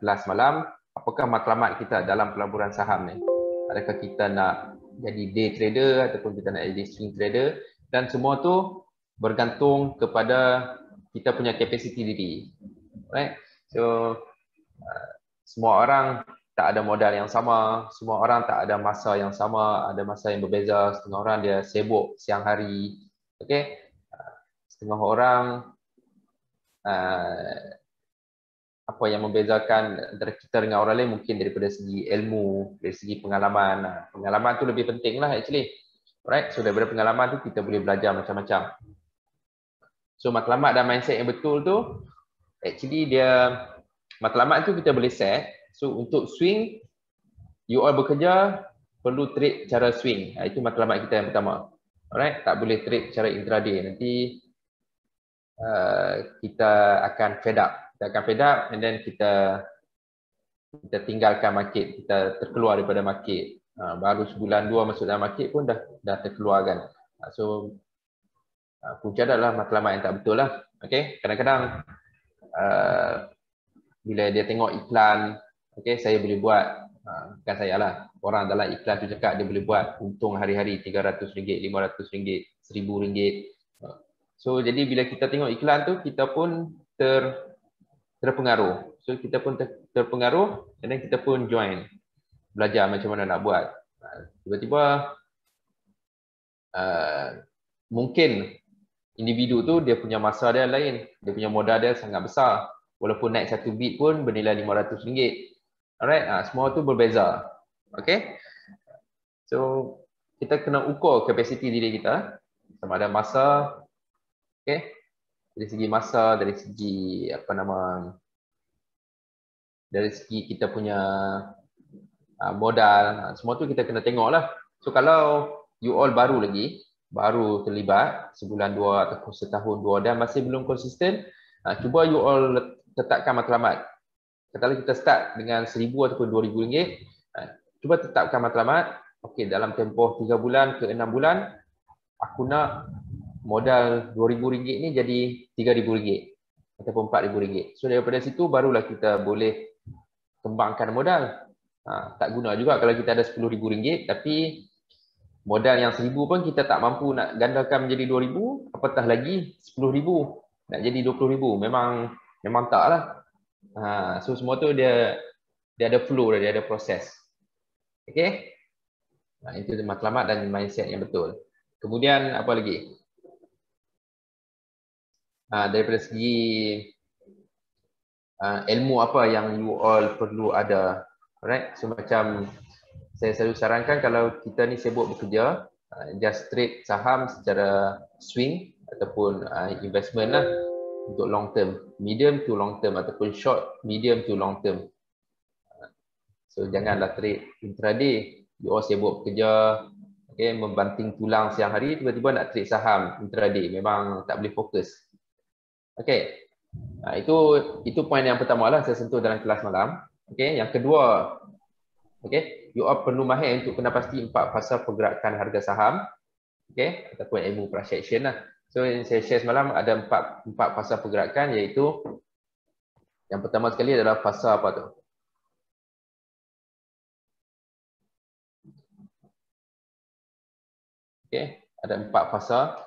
kelas malam, apakah matlamat kita dalam pelaburan saham ni. Adakah kita nak jadi day trader ataupun kita nak jadi swing trader, dan semua tu bergantung kepada kita punya kapasiti diri. Right? So semua orang tak ada modal yang sama, semua orang tak ada masa yang sama, ada masa yang berbeza. Setengah orang dia sibuk siang hari, okey. Setengah orang apa yang membezakan antara kita dengan orang lain mungkin daripada segi ilmu, dari segi pengalaman. Pengalaman tu lebih penting lah actually. Alright, so daripada pengalaman tu kita boleh belajar macam-macam. So matlamat dan mindset yang betul tu actually dia, matlamat tu kita boleh set. So untuk swing, you all bekerja perlu trade cara swing. Itu matlamat kita yang pertama. Alright, tak boleh trade cara intraday. Nanti kita akan fed up. Kita akan fed up and then kita tinggalkan market, kita terkeluar daripada market. Baru sebulan dua masuk dalam market pun dah terkeluar kan. So punca adalah matlamat yang tak betul lah. Okay? Kadang-kadang bila dia tengok iklan, okay, saya boleh buat, bukan saya lah, orang dalam iklan tu cakap dia boleh buat untung hari-hari RM300, RM500, RM1000. So jadi bila kita tengok iklan tu, kita pun terpengaruh. So kita pun terpengaruh dan kita pun join, belajar macam mana nak buat. Tiba-tiba mungkin individu tu dia punya masa dia lain, dia punya modal dia sangat besar. Walaupun naik satu bit pun bernilai RM500. Alright, semua tu berbeza. Okay. So kita kena ukur kapasiti diri kita, sama ada masa, okay, dari segi masa, dari segi dari segi kita punya modal, semua tu kita kena tengok lah. So kalau you all baru terlibat sebulan dua ataupun setahun dua dan masih belum konsisten, cuba you all tetapkan matlamat. Katalah kita start dengan RM1000 ataupun RM2000, cuba tetapkan matlamat. Okey, dalam tempoh 3 bulan ke 6 bulan, aku nak modal RM2000 ni jadi RM3000 ataupun RM4000. So daripada situ barulah kita boleh kembangkan modal. Tak guna juga kalau kita ada RM10,000 tapi modal yang RM1000 pun kita tak mampu nak gandakan menjadi RM2000, apatah lagi RM10,000 nak jadi RM20,000. Memang tak lah. So semua tu dia ada flow, dia ada proses. Okay? Itu matlamat dan mindset yang betul. Kemudian apa lagi? Daripada segi ilmu apa yang you all perlu ada. Alright? So macam saya selalu sarankan kalau kita ni sibuk bekerja, just trade saham secara swing ataupun investment lah untuk long term, medium to long term ataupun short, medium to long term. So janganlah trade intraday. You all sibuk bekerja, okay, membanting tulang siang hari, tiba-tiba nak trade saham intraday, memang tak boleh fokus. Okay, itu poin yang pertama lah saya sentuh dalam kelas malam. Okay, yang kedua, okay, you all perlu mahir untuk kena pasti 4 fasa pergerakan harga saham, okay, ataupun ilmu price action lah. So yang saya share semalam ada 4 fasa pergerakan, iaitu yang pertama sekali adalah fasa apa tu? Okay, ada 4 fasa.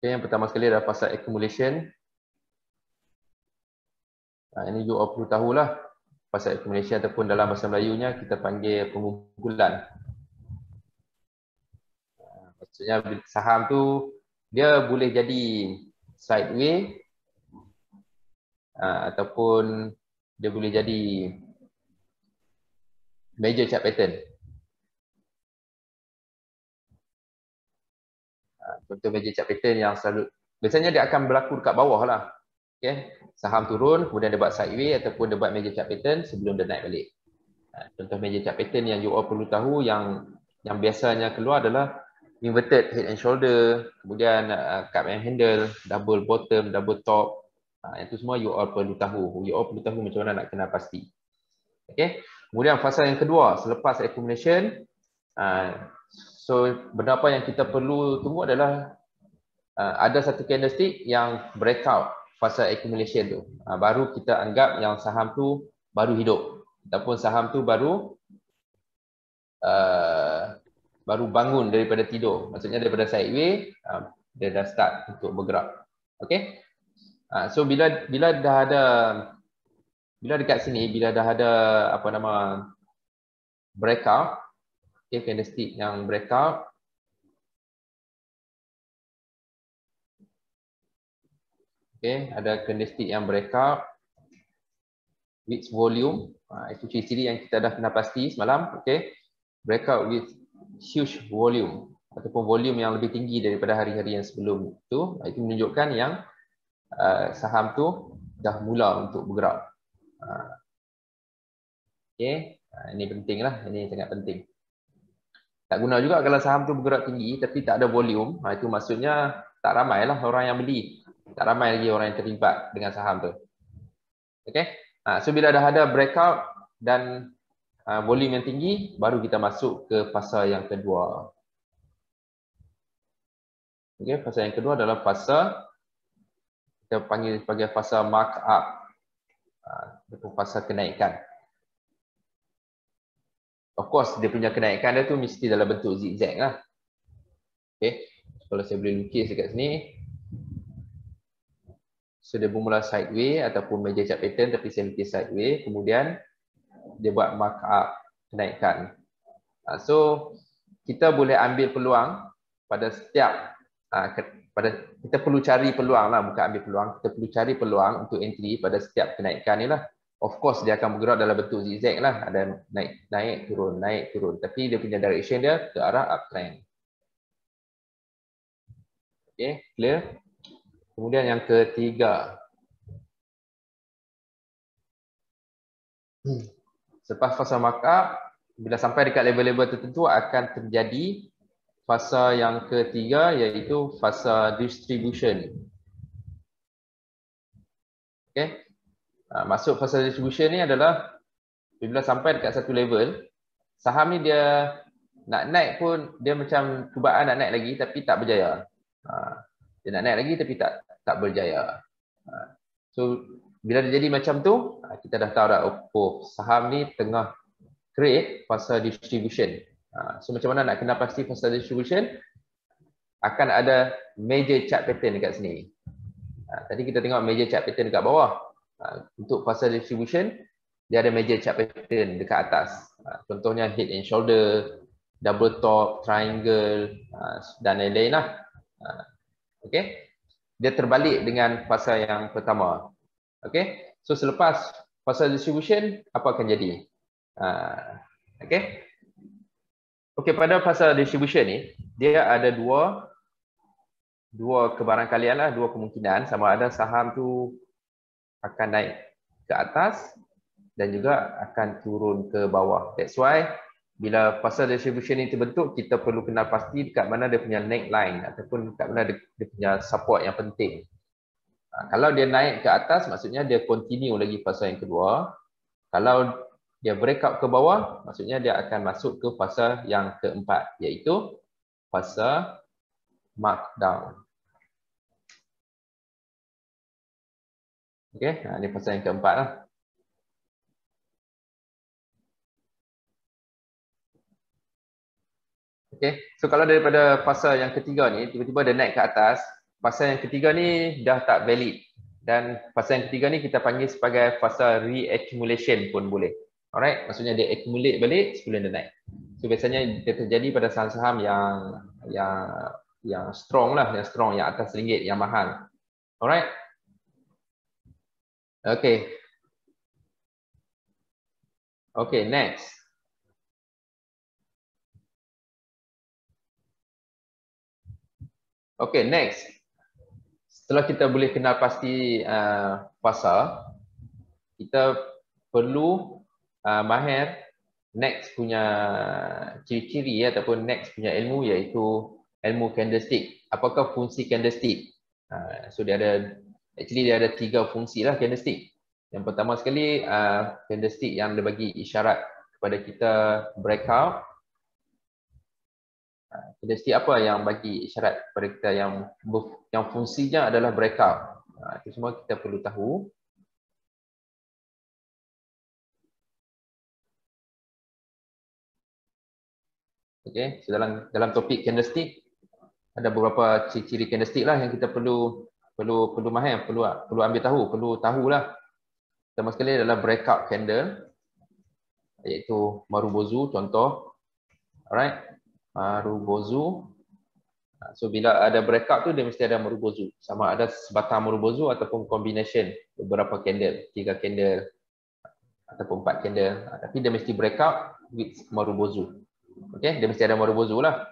Okay, yang pertama sekali adalah fasa accumulation. Ini you all perlu tahulah. Fasa accumulation ataupun dalam bahasa Melayunya kita panggil pengumpulan. Maksudnya saham tu dia boleh jadi sideways ataupun dia boleh jadi major chart pattern. Contoh major chart pattern yang selalu, biasanya dia akan berlaku dekat bawah lah. Okay. Saham turun, kemudian dia buat sideways ataupun dia buat major chart pattern sebelum dia naik balik. Contoh major chart pattern yang you all perlu tahu yang biasanya keluar adalah inverted head and shoulder, kemudian cup and handle, double bottom, double top. Itu semua you all perlu tahu. You all perlu tahu macam mana nak kenal pasti. Okay. Kemudian fasa yang kedua, selepas accumulation, so benda apa yang kita perlu tunggu adalah ada satu candlestick yang breakout fasa accumulation tu. Baru kita anggap yang saham tu baru hidup ataupun saham tu baru baru bangun daripada tidur. Maksudnya daripada sideway dia dah start untuk bergerak. Okey. So bila dekat sini bila dah ada apa nama breakout, okay, candlestick yang breakout, okay, ada candlestick yang breakout with volume, itu ciri-ciri yang kita dah kena pasti semalam, okay, breakout with huge volume ataupun volume yang lebih tinggi daripada hari-hari yang sebelum itu menunjukkan yang saham tu dah mula untuk bergerak. Okay, ini penting lah, ini sangat penting. Tak guna juga kalau saham tu bergerak tinggi tapi tak ada volume, itu maksudnya tak ramai lah orang yang beli, tak ramai lagi orang yang terlibat dengan saham tu. Okay, so bila dah ada breakout dan volume yang tinggi, baru kita masuk ke fasa yang kedua. Okay, fasa yang kedua adalah fasa kita panggil sebagai fasa markup, ataupun fasa kenaikan. Of course, dia punya kenaikan dia tu mesti dalam bentuk zigzag lah. Okay, kalau saya boleh lukis dekat sini. So dia bermula sideway ataupun major chart pattern tapi saya lukis sideway, kemudian dia buat markup kenaikan. So kita boleh ambil peluang pada setiap kita perlu cari peluang lah, bukan ambil peluang, kita perlu cari peluang untuk entry pada setiap kenaikan ni lah. Of course dia akan bergerak dalam bentuk zigzag lah, ada naik turun, tapi dia punya direction dia ke arah uptrend. Okay, clear? Kemudian yang ketiga, selepas fasa markup, bila sampai dekat level-level tertentu akan terjadi fasa yang ketiga, iaitu fasa distribution. Okay. Maksud fasa distribution ni adalah bila sampai dekat satu level, saham ni dia nak naik pun dia macam cubaan nak naik lagi tapi tak berjaya. Dia nak naik lagi tapi tak berjaya. So bila dia jadi macam tu, kita dah tahu dah, oh, saham ni tengah create fasa distribution. So macam mana nak kenal pasti fasa distribution? Akan ada major chart pattern dekat sini. Tadi kita tengok major chart pattern dekat bawah. Untuk fasa distribution, dia ada major chart pattern dekat atas. Contohnya head and shoulder, double top, triangle, dan lain-lain lah. Okay. Dia terbalik dengan fasa yang pertama. Okay. So selepas fasa distribution, apa akan jadi? Okay. Okey, pada fasa distribution ni, dia ada dua kebarangkalian lah, dua kemungkinan, sama ada saham tu akan naik ke atas dan juga akan turun ke bawah. That's why bila fasa distribution ni terbentuk, kita perlu kenal pasti dekat mana dia punya neckline ataupun dekat mana dia punya support yang penting. Kalau dia naik ke atas, maksudnya dia continue lagi fasa yang kedua. Kalau dia breakout ke bawah, maksudnya dia akan masuk ke fasa yang keempat, iaitu fasa markdown. Okey, ini fasa yang keempat lah. Okey, so kalau daripada fasa yang ketiga ni, tiba-tiba dia naik ke atas, fasa yang ketiga ni dah tak valid. Dan fasa yang ketiga ni kita panggil sebagai fasa reaccumulation pun boleh. Alright, maksudnya dia accumulate balik sebelum dia naik. So biasanya dia terjadi pada saham-saham yang strong lah, yang atas RM1, yang mahal. Alright. Okay. Okay, next. Okay, next. Setelah kita boleh kenal pasti fasa, kita perlu mahir next punya ciri-ciri ataupun next punya ilmu, iaitu ilmu candlestick. Apakah fungsi candlestick? So dia ada 3 fungsi lah candlestick. Yang pertama sekali, candlestick yang dia bagi isyarat kepada kita breakout. Candlestick apa yang bagi isyarat kepada kita yang fungsinya adalah breakout? Itu semua kita perlu tahu. Okey, so dalam topik candlestick ada beberapa ciri-ciri candlestick lah yang kita perlu mahir, perlu ambil tahu, perlu tahulah. Pertama sekali adalah breakout candle, iaitu Marubozu contoh. Alright, Marubozu. So bila ada breakout tu dia mesti ada Marubozu. Sama ada sebatang Marubozu ataupun combination beberapa candle, 3 candle ataupun 4 candle. Tapi dia mesti breakout with Marubozu. Okey, dia mesti ada Marubozu lah.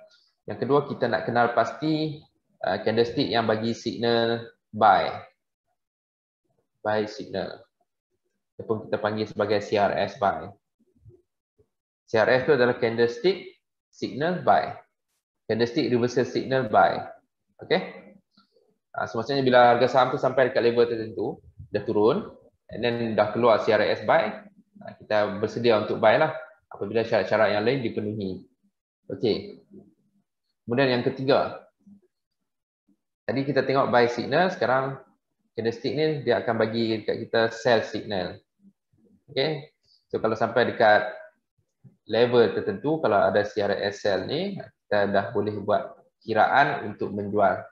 Yang kedua, kita nak kenal pasti candlestick yang bagi signal buy. Buy signal. Ataupun kita panggil sebagai CRS buy. CRS itu adalah candlestick signal buy. Candlestick reversal signal buy. Okey? Semestinya bila harga saham tu sampai dekat level tertentu, dah turun, and then dah keluar CRS buy, kita bersedia untuk buy lah apabila syarat-syarat yang lain dipenuhi. Okey. Kemudian yang ketiga, tadi kita tengok buy signal, sekarang candlestick ni dia akan bagi dekat kita sell signal. Okey. So kalau sampai dekat level tertentu, kalau ada CRS sell ni, kita dah boleh buat kiraan untuk menjual.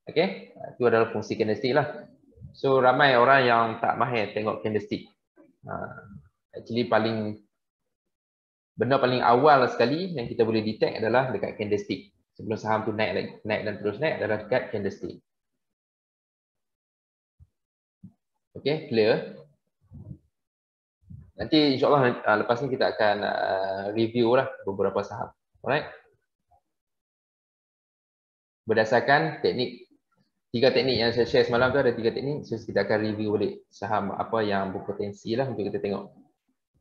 Okey. Itu adalah fungsi candlestick lah. So ramai orang yang tak mahir tengok candlestick. Actually benda paling awal sekali yang kita boleh detect adalah dekat candlestick. Sebelum saham tu naik dan terus naik adalah dekat candlestick. Okay, clear? Nanti insyaAllah lepas ni kita akan review lah beberapa saham. Alright? Berdasarkan teknik, 3 teknik yang saya share semalam tu, ada 3 teknik. So kita akan review balik saham apa yang berpotensi lah untuk kita tengok.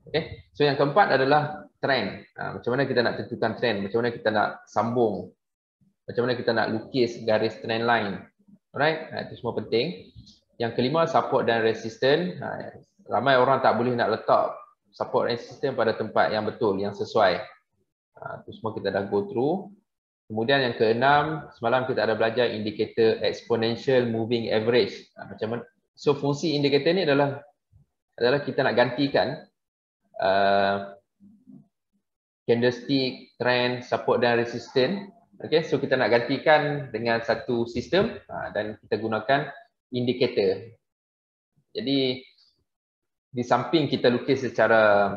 Okay? So yang keempat adalah trend. Macam mana kita nak tentukan trend? Macam mana kita nak sambung? Macam mana kita nak lukis garis trend line? Alright? Itu semua penting. Yang kelima, support dan resistance. Ramai orang tak boleh nak letak support resistance pada tempat yang betul, yang sesuai. Itu semua kita dah go through. Kemudian yang keenam, semalam kita ada belajar indikator exponential moving average. Macam mana? So fungsi indikator ni adalah kita nak gantikan candlestick, trend, support dan resistance. Okay, so kita nak gantikan dengan satu sistem dan kita gunakan indikator. Jadi di samping kita lukis secara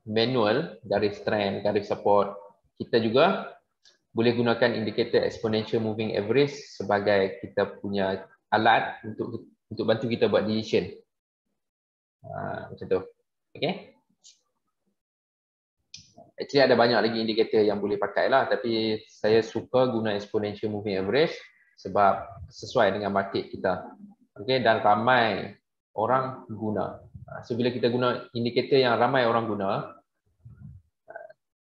manual garis trend, garis support, kita juga boleh gunakan indikator exponential moving average sebagai kita punya alat untuk bantu kita buat decision. Macam tu. Okay. Actually ada banyak lagi indikator yang boleh pakai lah, tapi saya suka guna exponential moving average sebab sesuai dengan market kita. Okay, dan ramai orang guna. So bila kita guna indikator yang ramai orang guna,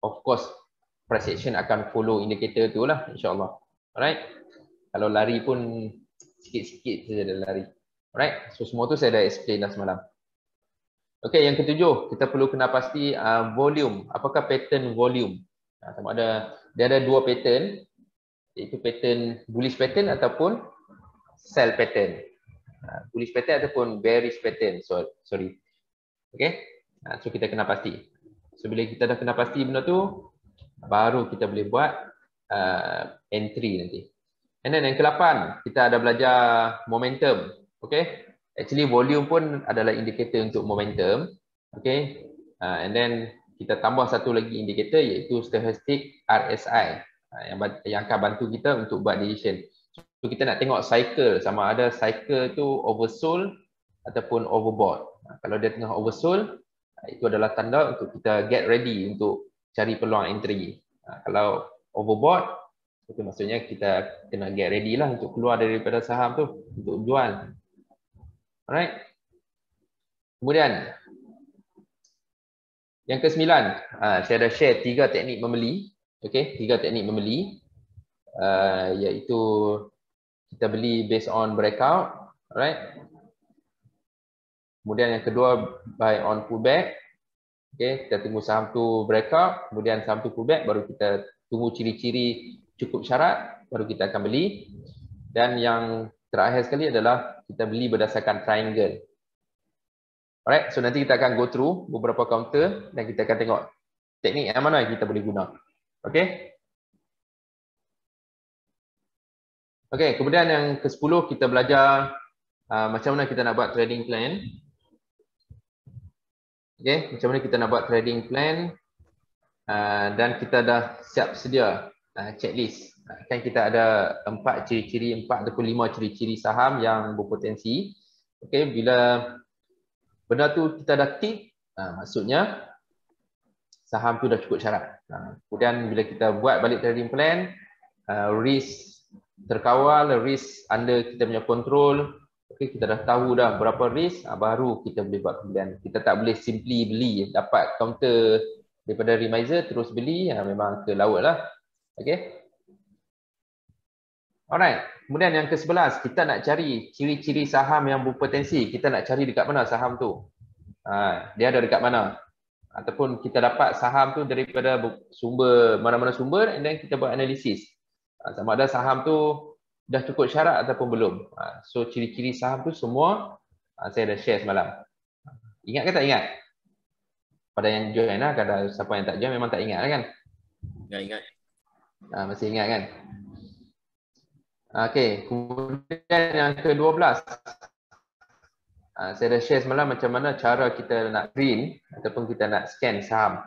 of course price action akan follow indikator tu lah, insyaAllah. Alright. Kalau lari pun sikit-sikit saja dia lari. Alright. So semua tu saya dah explain dah semalam. Okey, yang ketujuh, kita perlu kenal pasti volume. Apakah pattern volume? Sama ada dia ada 2 pattern, iaitu pattern bullish pattern ataupun sell pattern. Bullish pattern ataupun bearish pattern. Sorry. Okey. So kita kenal pasti. So bila kita dah kenal pasti benda tu, baru kita boleh buat entry nanti. And then yang ke-8, kita ada belajar momentum. Okey. Actually volume pun adalah indikator untuk momentum. Okay. And then kita tambah satu lagi indikator iaitu stochastic RSI yang akan bantu kita untuk buat decision. So kita nak tengok cycle, sama ada cycle tu oversold ataupun overbought. Kalau dia tengah oversold, itu adalah tanda untuk kita get ready untuk cari peluang entry. Kalau overbought, itu maksudnya kita kena get ready lah untuk keluar daripada saham tu untuk jual. Alright. Kemudian yang ke-9, saya dah share 3 teknik membeli. Okey, 3 teknik membeli, iaitu kita beli based on breakout. Alright. Kemudian yang kedua, buy on pullback. Okey, kita tunggu saham tu breakout, kemudian saham tu pullback, baru kita tunggu ciri-ciri cukup syarat, baru kita akan beli. Dan yang terakhir sekali adalah kita beli berdasarkan triangle. Alright, so nanti kita akan go through beberapa counter dan kita akan tengok teknik yang mana kita boleh guna. Okay. Okay, kemudian yang ke-10 kita belajar macam mana kita nak buat trading plan. Okay, macam mana kita nak buat trading plan dan kita dah siap sedia checklist. Kan kita ada 4 ciri-ciri, 4 ataupun 5 ciri-ciri saham yang berpotensi. Okay, bila benda tu kita dah tick, maksudnya saham tu dah cukup syarat. Kemudian bila kita buat balik trading plan, risk terkawal, risk under kita punya control. Okay, kita dah tahu dah berapa risk, baru kita boleh buat pembelian. Kita tak boleh simply beli, dapat counter daripada Remiser terus beli, memang ke laut lah. Okay. Alright, kemudian yang ke-11, kita nak cari ciri-ciri saham yang berpotensi. Kita nak cari dekat mana saham tu. Dia ada dekat mana. Ataupun kita dapat saham tu daripada sumber, mana-mana sumber, and then kita buat analisis. Sama ada saham tu dah cukup syarat ataupun belum. So ciri-ciri saham tu semua saya dah share semalam. Ingat ke tak ingat? Pada yang join lah, kalau siapa yang tak join memang tak ingat lah kan? Ingat. Masih ingat kan? Okey, kemudian yang ke-12. Saya dah share semalam macam mana cara kita nak screen ataupun kita nak scan saham.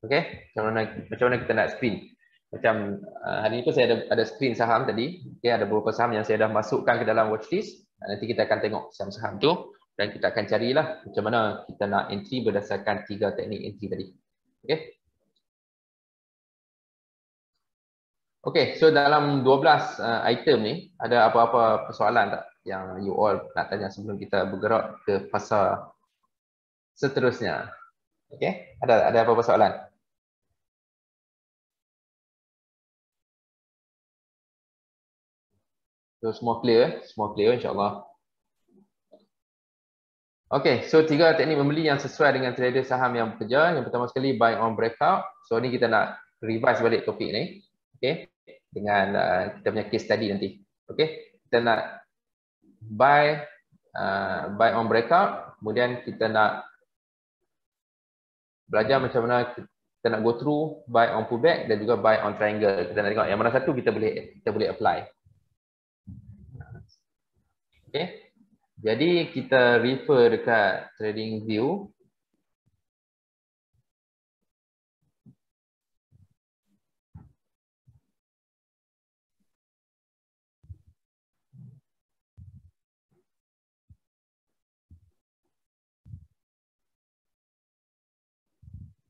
Okey, macam mana kita nak screen. Macam hari ni pun saya ada screen saham tadi. Okey, ada beberapa saham yang saya dah masukkan ke dalam watchlist. Nanti kita akan tengok saham-saham tu dan kita akan carilah macam mana kita nak entry berdasarkan 3 teknik entry tadi. Okey. Okay, so dalam 12 item ni, ada apa-apa persoalan tak yang you all nak tanya sebelum kita bergerak ke fasa seterusnya? Okay, ada apa-apa soalan? So semua clear insyaAllah. Okay, so 3 teknik membeli yang sesuai dengan trader saham yang bekerja. Yang pertama sekali, buy on breakout. So ni kita nak revise balik topik ni. Okay, dengan kita punya case study nanti. Okay, kita nak buy on breakout, kemudian kita nak belajar macam mana kita nak go through buy on pullback dan juga buy on triangle. Kita nak tengok yang mana satu kita boleh apply. Okay, jadi kita refer dekat trading view.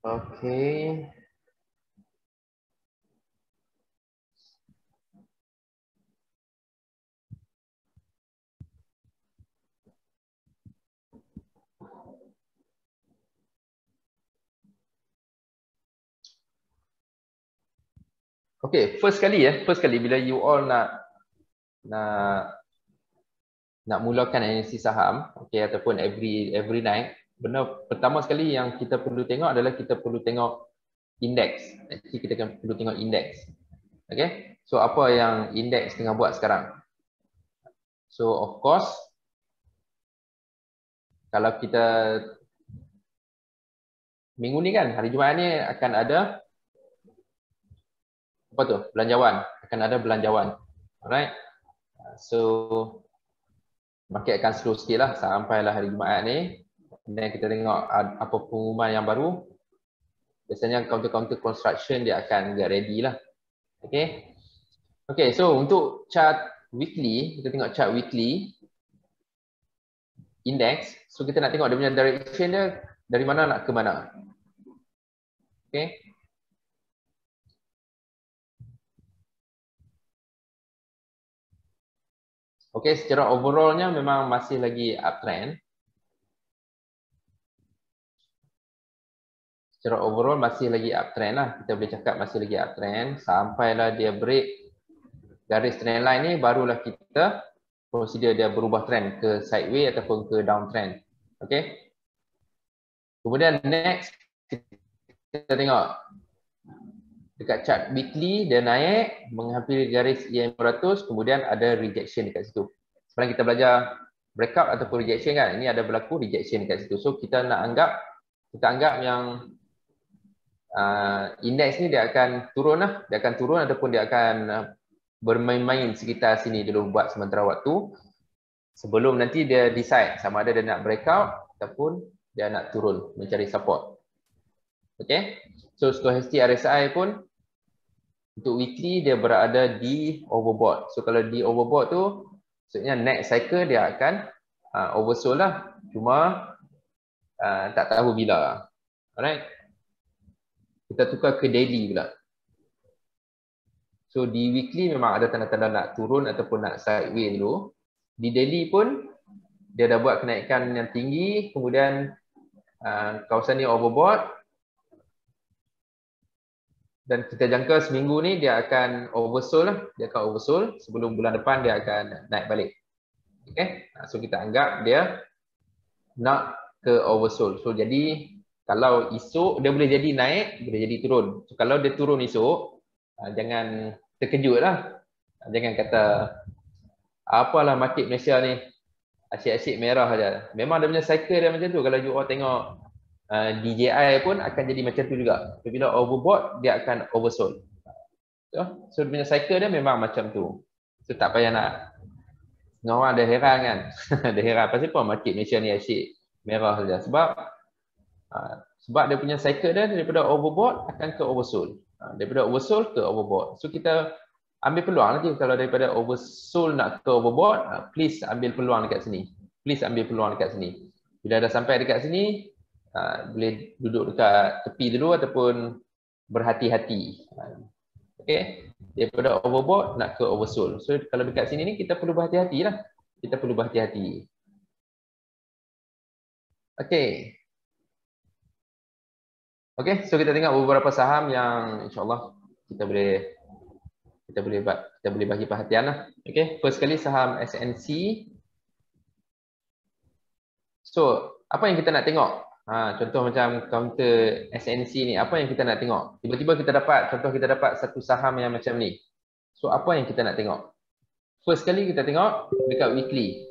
Okay. Okay, first kali bila you all nak mulakan analisis saham, okay, ataupun every night, benda pertama sekali yang kita perlu tengok adalah kita perlu tengok indeks. Jadi kita perlu tengok indeks. Okay, so apa yang indeks tengah buat sekarang? So of course, kalau kita minggu ni kan, hari Jumaat ni akan ada apa tu? Belanjawan. Akan ada belanjawan. Alright. So market akan slow sikit lah sampailah hari Jumaat ni. Dan kita tengok apa pengumuman yang baru. Biasanya counter-counter construction dia akan get ready lah. Okay. Okay, so untuk chart weekly, kita tengok chart weekly index. So kita nak tengok dia punya direction dia dari mana nak ke mana. Okay. Okay, secara overallnya memang masih lagi uptrend. Secara overall masih lagi uptrend lah. Kita boleh cakap masih lagi uptrend. Sampailah dia break garis trend line ni, barulah kita consider dia berubah trend ke sideways ataupun ke downtrend. Okay. Kemudian next, kita tengok dekat chart weekly dia naik menghampiri garis EM 200, kemudian ada rejection dekat situ. Sekarang kita belajar breakout ataupun rejection kan. Ini ada berlaku rejection kat situ. So kita anggap yang indeks ni dia akan turun lah. Dia akan turun ataupun dia akan bermain-main sekitar sini dulu buat sementara waktu. Sebelum nanti dia decide sama ada dia nak breakout ataupun dia nak turun mencari support. Okay. So stochastic RSI pun untuk weekly dia berada di overbought. So kalau di overbought tu maksudnya next cycle dia akan oversold lah. Cuma tak tahu bila. Alright. Kita tukar ke daily pula. So di weekly memang ada tanda-tanda nak turun ataupun nak sideways dulu. Di daily pun dia dah buat kenaikan yang tinggi, kemudian kawasan ni overbought. Dan kita jangka seminggu ni dia akan oversold lah. Dia akan oversold. Sebelum bulan depan dia akan naik balik. Okay. So kita anggap dia nak ke oversold. So jadi kalau esok dia boleh jadi naik, boleh jadi turun. So kalau dia turun esok, jangan terkejut lah. Jangan kata apalah market Malaysia ni asyik-asyik merah saja. Memang dia punya cycle dia macam tu. Kalau you all tengok DJI pun akan jadi macam tu juga. Bila overbought, dia akan oversold. So dia punya cycle dia memang macam tu. So tak payah nak. Semua orang ada heran kan. Ada heran. Pasal apa market Malaysia ni asyik merah saja. Sebab dia punya cycle dia daripada overbought akan ke oversold. Daripada oversold ke overbought. So kita ambil peluang nanti kalau daripada oversold nak ke overbought, please ambil peluang dekat sini. Please ambil peluang dekat sini. Bila dah sampai dekat sini, boleh duduk dekat tepi dulu ataupun berhati-hati. Okay. Daripada overbought nak ke oversold. So kalau dekat sini ni kita perlu berhati-hati lah. Kita perlu berhati-hati. Okay. Okay, so kita tengok beberapa saham yang insyaAllah kita boleh bagi perhatian lah. Okay, first kali saham SNC. So, apa yang kita nak tengok? Contoh macam counter SNC ni, apa yang kita nak tengok? Tiba-tiba kita dapat satu saham yang macam ni. So, apa yang kita nak tengok? First kali kita tengok dekat weekly.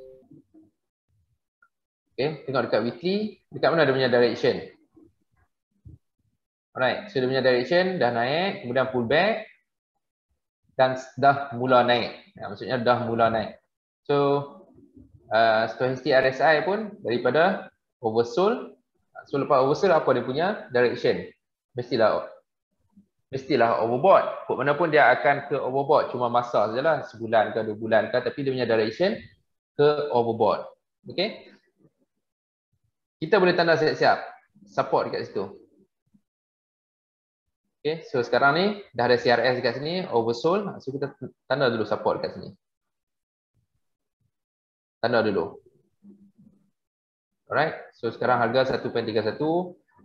Okay, tengok dekat weekly, dekat mana dia punya direction? Alright, so dia punya direction dah naik, kemudian pull back dan dah mula naik. Maksudnya dah mula naik. So, stochastic RSI pun daripada oversold. So, lepas oversold apa dia punya direction? Mestilah overbought. Kok mana pun dia akan ke overbought. Cuma masa sajalah, sebulan ke 2 bulan ke. Tapi dia punya direction ke overbought. Okay? Kita boleh tanda siap-siap support dekat situ. Okay, so sekarang ni dah ada CRS dekat sini, oversold. So kita tanda dulu support dekat sini. Tanda dulu. Alright, so sekarang harga 1.31,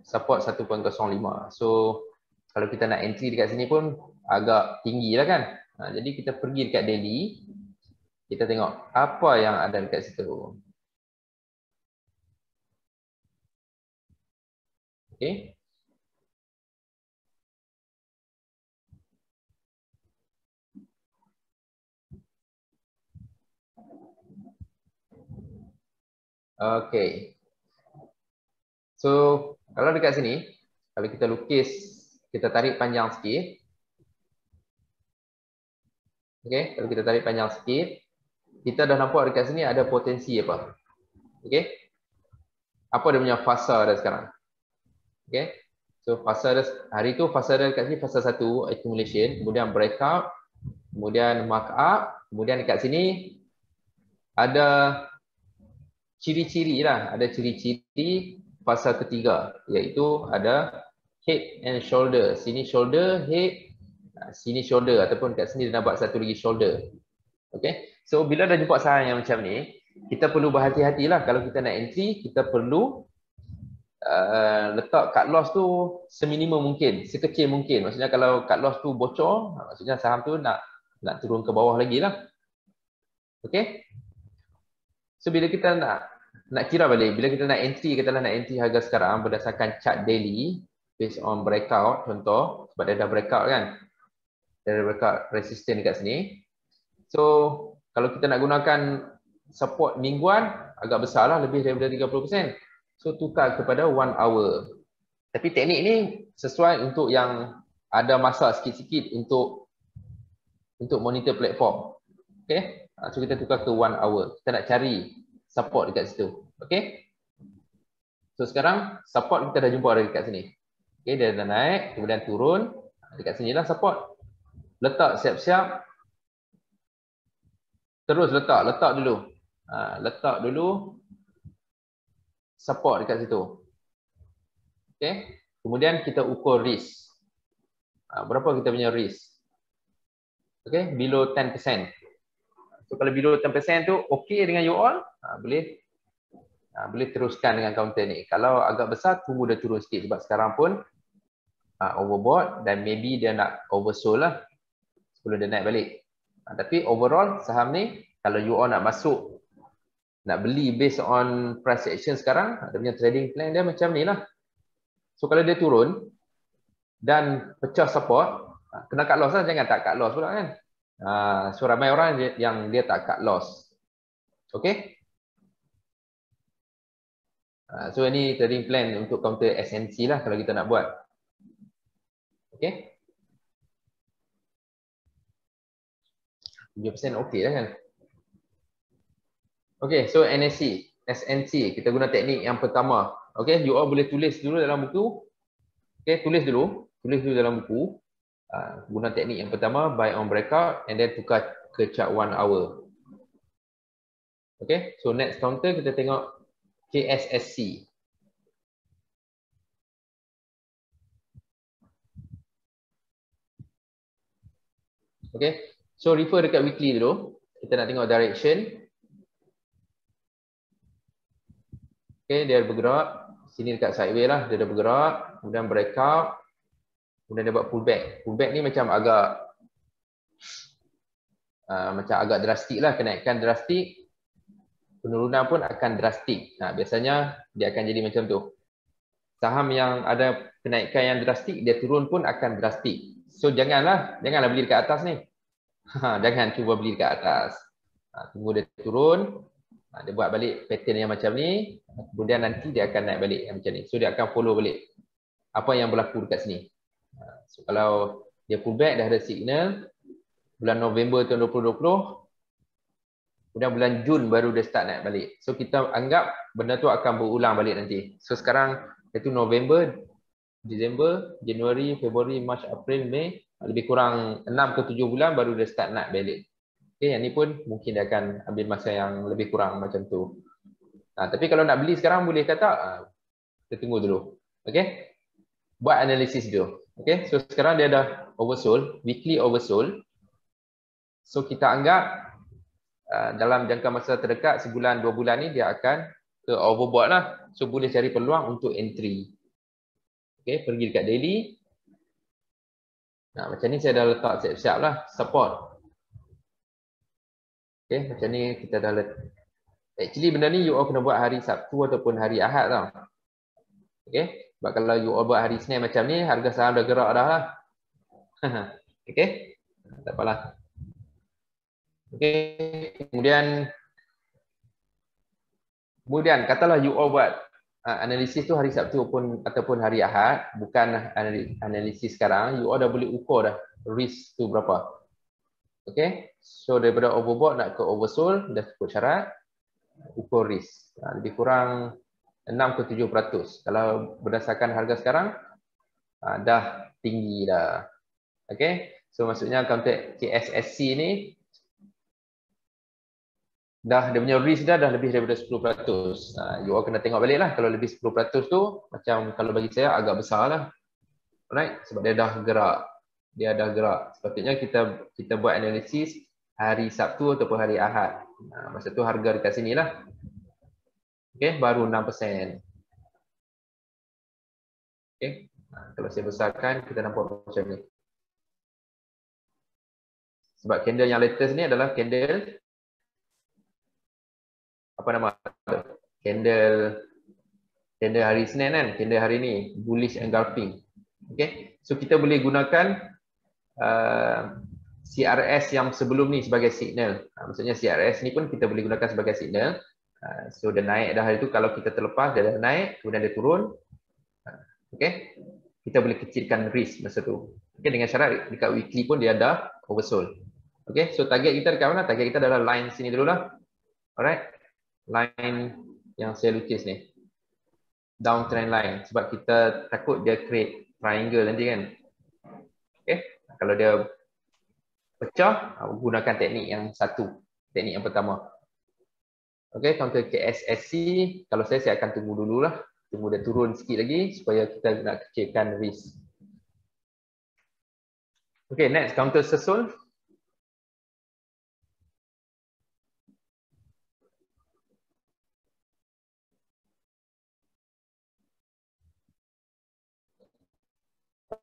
support 1.05. So kalau kita nak entry dekat sini pun agak tinggi lah kan. Jadi kita pergi dekat daily, kita tengok apa yang ada dekat situ. Okay. Okay. So, kalau dekat sini, kalau kita lukis, kita tarik panjang sikit. Okay, kalau kita tarik panjang sikit, kita dah nampak dekat sini ada potensi apa. Okay. Apa dia punya fasa dah sekarang. Okay. So, fasa dah, hari tu fasa dah dekat sini, fasa 1, accumulation, kemudian breakout, kemudian markup, kemudian dekat sini ada ciri-ciri lah, ada ciri-ciri fasa ketiga, iaitu ada head and shoulder. Sini shoulder, head, sini shoulder ataupun kat sini dia nak buat satu lagi shoulder. Okay, so bila dah jumpa saham yang macam ni, kita perlu berhati-hatilah. Kalau kita nak entry, kita perlu letak cut loss tu seminimum mungkin, sekecil mungkin. Maksudnya kalau cut loss tu bocor, maksudnya saham tu nak turun ke bawah lagi lah. Okay. So bila kita nak kira balik, bila kita nak entry, katalah nak entry harga sekarang berdasarkan chart daily based on breakout, contoh sebab dia dah breakout kan, dia dah breakout resistance dekat sini. So kalau kita nak gunakan support mingguan agak besar lah, lebih daripada 30%. So tukar kepada 1 hour. Tapi teknik ni sesuai untuk yang ada masa sikit-sikit untuk monitor platform. Okay, so kita tukar ke 1 hour. Kita nak cari support dekat situ. Okay, so sekarang support kita dah jumpa ada dekat sini. Okay, dia dah naik, kemudian turun. Dekat sini lah support. Letak siap-siap. Terus letak dulu. Letak dulu support dekat situ. Okay, kemudian kita ukur risk. Berapa kita punya risk? Okay, below 10%. So kalau below 10% tu okay dengan you all, boleh teruskan dengan counter ni. Kalau agak besar, tunggu dia turun sikit sebab sekarang pun overbought dan maybe dia nak oversold lah sebelum dia naik balik. Tapi overall saham ni kalau you all nak masuk, nak beli based on price action sekarang, dia punya trading plan dia macam ni lah. So kalau dia turun dan pecah support, kena cut loss lah, jangan tak cut loss pula kan. So ramai orang yang dia tak cut loss. Okay. So ini trading plan untuk counter SNC lah kalau kita nak buat. Okay. 7% okay lah kan. Okay, so SNC, kita guna teknik yang pertama. Okay, you all boleh tulis dulu dalam buku. Okay, tulis dulu dalam buku. Guna teknik yang pertama, buy on breakout and then tukar ke chart 1 hour. Okay, so next counter kita tengok KSSC. Okay, so refer dekat weekly dulu. Kita nak tengok direction. Okay, dia bergerak. Sini dekat sideway lah, dia dah bergerak. Kemudian breakout. Kemudian dia buat pullback. Pullback ni macam agak drastik lah, kenaikan drastik. Penurunan pun akan drastik. Biasanya dia akan jadi macam tu. Saham yang ada kenaikan yang drastik, dia turun pun akan drastik. So janganlah beli dekat atas ni. Jangan cuba beli dekat atas. Tunggu dia turun. Dia buat balik pattern yang macam ni. Kemudian nanti dia akan naik balik yang macam ni. So dia akan follow balik apa yang berlaku dekat sini. So kalau dia pullback, dah ada signal. Bulan November tahun 2020. Kemudian bulan Jun baru dia start naik balik. So kita anggap benda tu akan berulang balik nanti. So sekarang itu November, Disember, Januari, Februari, Mac, April, Mei. Lebih kurang 6 ke 7 bulan baru dia start naik balik. Okay, yang ni pun mungkin dia akan ambil masa yang lebih kurang macam tu. Tapi kalau nak beli sekarang boleh kata, kita tunggu dulu. Okay, buat analisis dulu. Okay, so sekarang dia dah oversold, weekly oversold. So kita anggap dalam jangka masa terdekat, sebulan 2 bulan ni dia akan ke overbought lah. So boleh cari peluang untuk entry. Okay, pergi dekat daily. Macam ni saya dah letak siap-siap lah, support. Okay, macam ni kita dah letak. Actually benda ni you all kena buat hari Sabtu ataupun hari Ahad tau. Okay, sebab kalau you all buat hari Senin macam ni, harga saham dah gerak dah lah. Okay, tak apalah. Okay, kemudian katalah you all buat analisis tu hari Sabtu ataupun hari Ahad, bukan analisis sekarang, you all dah boleh ukur dah risk tu berapa. Okay, so daripada overbought nak ke oversold, dah cukup syarat, ukur risk. Lebih kurang 6 ke 7%. Kalau berdasarkan harga sekarang, dah tinggi dah. Okay, so maksudnya counter KSSC ni, dia punya risk dah lebih daripada 10%. You all kena tengok balik lah. Kalau lebih 10% tu, macam kalau bagi saya agak besar lah. Alright, sebab dia dah gerak. Sepatutnya kita buat analisis hari Sabtu ataupun hari Ahad. Masa tu harga dekat sini lah. Okay, baru 6%. Okay, kalau saya besarkan, kita nampak macam ni. Sebab candle yang latest ni adalah candle apa nama? Candle hari Senin kan? Candle hari ni bullish engulfing. Okay, so kita boleh gunakan CRS yang sebelum ni sebagai signal. Maksudnya CRS ni pun kita boleh gunakan sebagai signal. So dia naik dah itu, kalau kita terlepas dia dah naik, kemudian dia turun. Okay, kita boleh kecilkan risk masa tu. Okay, dengan syarat dekat weekly pun dia ada oversold. Okay, so target kita dekat mana? Target kita adalah line sini dulu lah. Alright, line yang saya lukis ni, downtrend line, sebab kita takut dia create triangle nanti kan. Okay, kalau dia pecah, gunakan teknik yang satu, teknik yang pertama. Okay, counter KSSC, kalau saya akan tunggu dululah. Tunggu dia turun sikit lagi supaya kita nak kecilkan risk. Okay, next counter susul.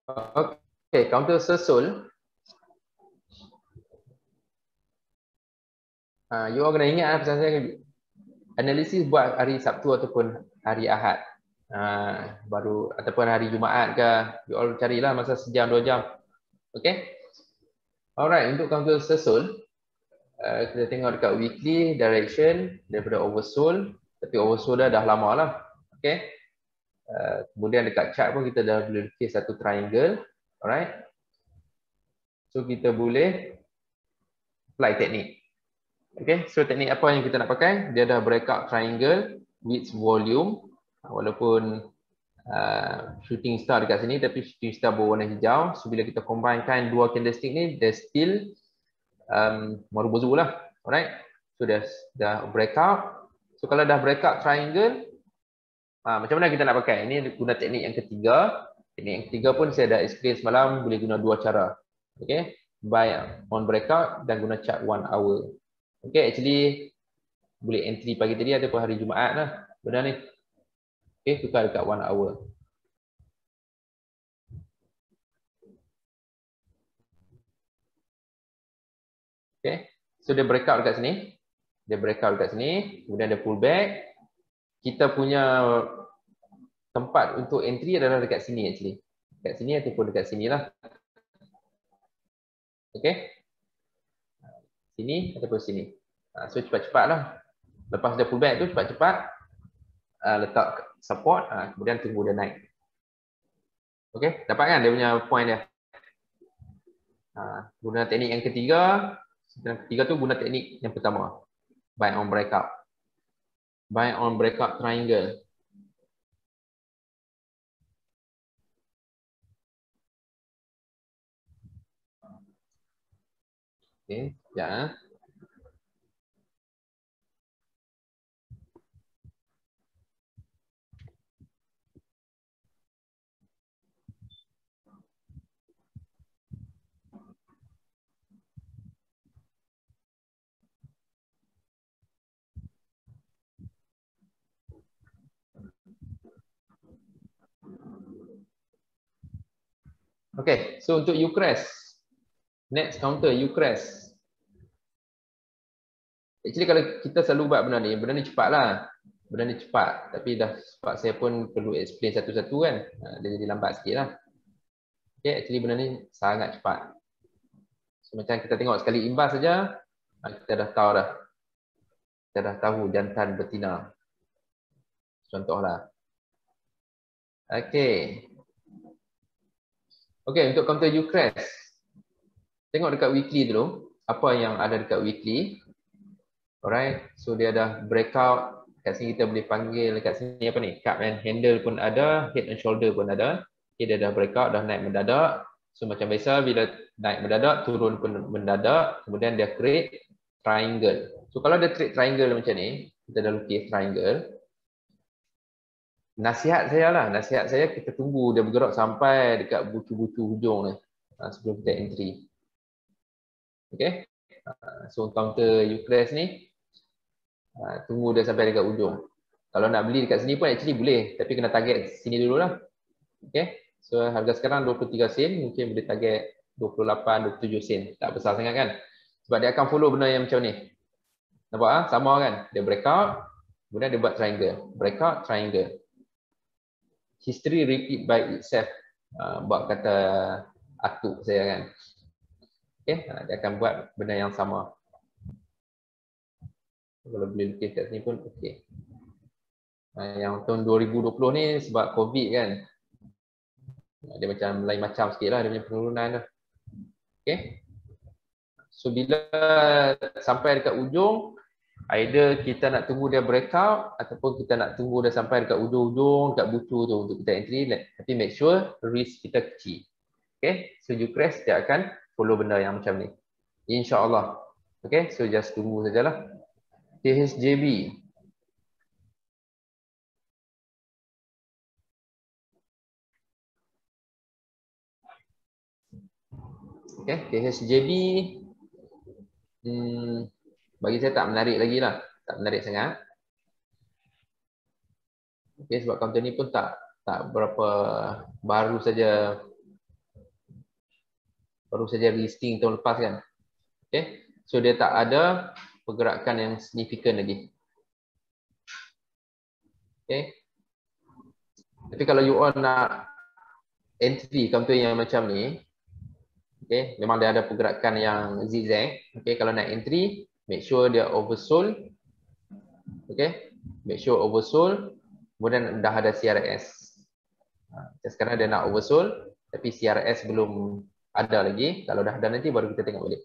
Okay, counter susul. You all kena ingat pesan saya, analisis buat hari Sabtu ataupun hari Ahad. Baru ataupun hari Jumaat ke, you all carilah masa sejam 2 jam. Okay. Alright, untuk counter susul, kita tengok dekat weekly direction daripada oversold, tapi oversold dah lama lah. Okay. Kemudian dekat chart pun kita dah boleh lukis satu triangle. Alright. So kita boleh apply teknik. Okay, so teknik apa yang kita nak pakai? Dia dah breakout triangle with volume. Walaupun shooting star dekat sini, tapi shooting star berwarna hijau. So bila kita combinekan dua candlestick ni, dia still marubozu lah. Alright, so dah breakout. So kalau dah breakout triangle, macam mana kita nak pakai? Ini guna teknik yang ketiga. Teknik yang ketiga pun saya dah explain semalam, boleh guna dua cara. Okay, buy on breakout dan guna chart 1 hour. Okay, actually boleh entry pagi tadi ataupun hari Jumaat lah benda ni. Okay, tukar dekat 1 hour. Okay, so dia breakout dekat sini. Dia breakout dekat sini, kemudian dia pull back. Kita punya tempat untuk entry adalah dekat sini actually. Dekat sini ataupun dekat sini lah. Okay. Sini ataupun sini. So cepat-cepat lah. Lepas dia pull back tu cepat-cepat letak support, kemudian tunggu dia naik. Okay, dapat kan dia punya point dia. Guna teknik yang ketiga. Yang ketiga tu guna teknik yang pertama. Buy on breakout. Buy on breakout triangle. Okay, ya. Okay, so untuk UCRES, next counter UCRES. Actually kalau kita selalu buat benda ni cepat lah. Benda ni cepat, tapi dah sebab saya pun perlu explain satu-satu kan. Dia jadi lambat sikit lah. Okay, actually benda ni sangat cepat. So, macam kita tengok sekali imbas saja, kita dah tahu dah. Kita dah tahu jantan betina. Contohlah. Okay. Okay, untuk counter UCRES. Tengok dekat weekly dulu. Apa yang ada dekat weekly. Alright, so dia dah breakout. Kat sini kita boleh panggil, dekat sini apa ni? Cup and handle pun ada, head and shoulder pun ada. Okay, dia dah breakout, dah naik mendadak. So macam biasa, bila naik mendadak, turun pun mendadak. Kemudian dia create triangle. So kalau dia create triangle macam ni, kita dah lukis triangle. Nasihat saya kita tunggu dia bergerak sampai dekat bucu-bucu hujung ni. Sebelum kita entry. Okay. So counter UCRES ni, tunggu dia sampai dekat ujung. Kalau nak beli dekat sini pun actually boleh, tapi kena target sini dulu lah. Okay. So harga sekarang 23 sen, mungkin boleh target 28, 27 sen. Tak besar sangat kan. Sebab dia akan follow benda yang macam ni. Nampak sama kan? Dia breakout, kemudian dia buat triangle. Breakout, triangle. History repeat by itself. Buat kata atuk saya kan. Okay, dia akan buat benda yang sama. Kalau boleh lukis kat sini pun okey. Yang tahun 2020 ni sebab COVID kan. Dia macam lain macam sikit lah dia punya penurunan tu. Okay. So bila sampai dekat ujung, either kita nak tunggu dia breakout ataupun kita nak tunggu dia sampai dekat ujung-ujung, dekat bucu tu untuk kita entry. Tapi make sure risk kita kecil. Okay. So Jucrest dia akan follow benda yang macam ni. InsyaAllah. Okay. So just tunggu sajalah. KHJB. Okay. KHJB. Bagi saya tak menarik lagi lah. Tak menarik sangat. Okay, sebab counter ni pun tak berapa baru saja listing tahun lepas kan. Okay. So dia tak ada pergerakan yang signifikan lagi. Okay. Tapi kalau you all nak entry counter yang macam ni, okay, memang dia ada pergerakan yang zigzag. Okay, kalau nak entry, make sure dia oversold. Okay, make sure oversold. Kemudian dah ada CRS. Sekarang dia nak oversold, tapi CRS belum ada lagi. Kalau dah ada nanti baru kita tengok balik.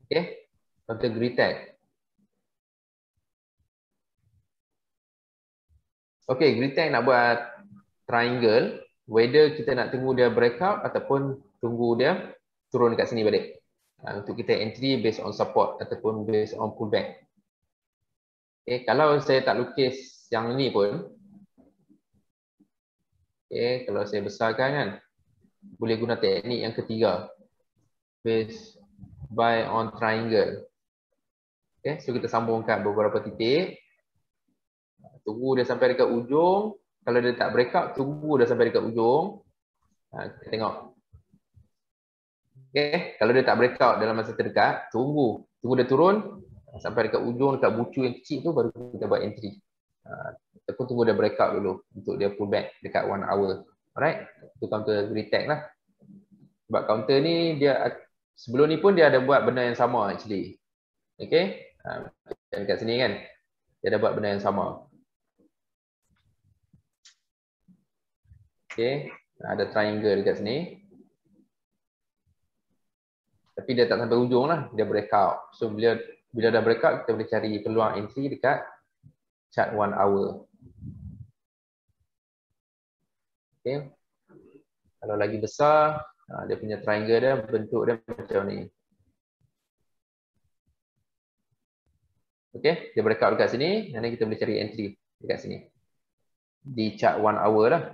Okay, counter Greetech. Okay, Greetech nak buat triangle. Whether kita nak tunggu dia breakout ataupun tunggu dia turun dekat sini balik. Untuk kita entry based on support ataupun based on pullback. Okay, kalau saya tak lukis yang ni pun, okay, kalau saya besarkan kan, boleh guna teknik yang ketiga. Based buy on triangle. Okay, so kita sambungkan beberapa titik. Tunggu dia sampai dekat ujung. Kalau dia tak breakout, tunggu dia sampai dekat ujung. Kita tengok. Okay, kalau dia tak breakout dalam masa terdekat, tunggu dia turun sampai dekat ujung, dekat bucu yang kecil tu baru kita buat entry. Ataupun tunggu dia breakout dulu untuk dia pull back dekat 1 hour. Alright, itu counter Greetech lah. Sebab counter ni dia sebelum ni pun dia ada buat benda yang sama actually. Okay, dekat sini kan dia ada buat benda yang sama. Okay, ada triangle dekat sini. Tapi dia tak sampai ujung lah, dia breakout. So bila dah breakout, kita boleh cari peluang entry dekat chart 1 hour. Okay. Kalau lagi besar, dia punya triangle dia, bentuk dia macam ni. Okay, dia breakout dekat sini, nanti kita boleh cari entry dekat sini. Di chart 1 hour lah.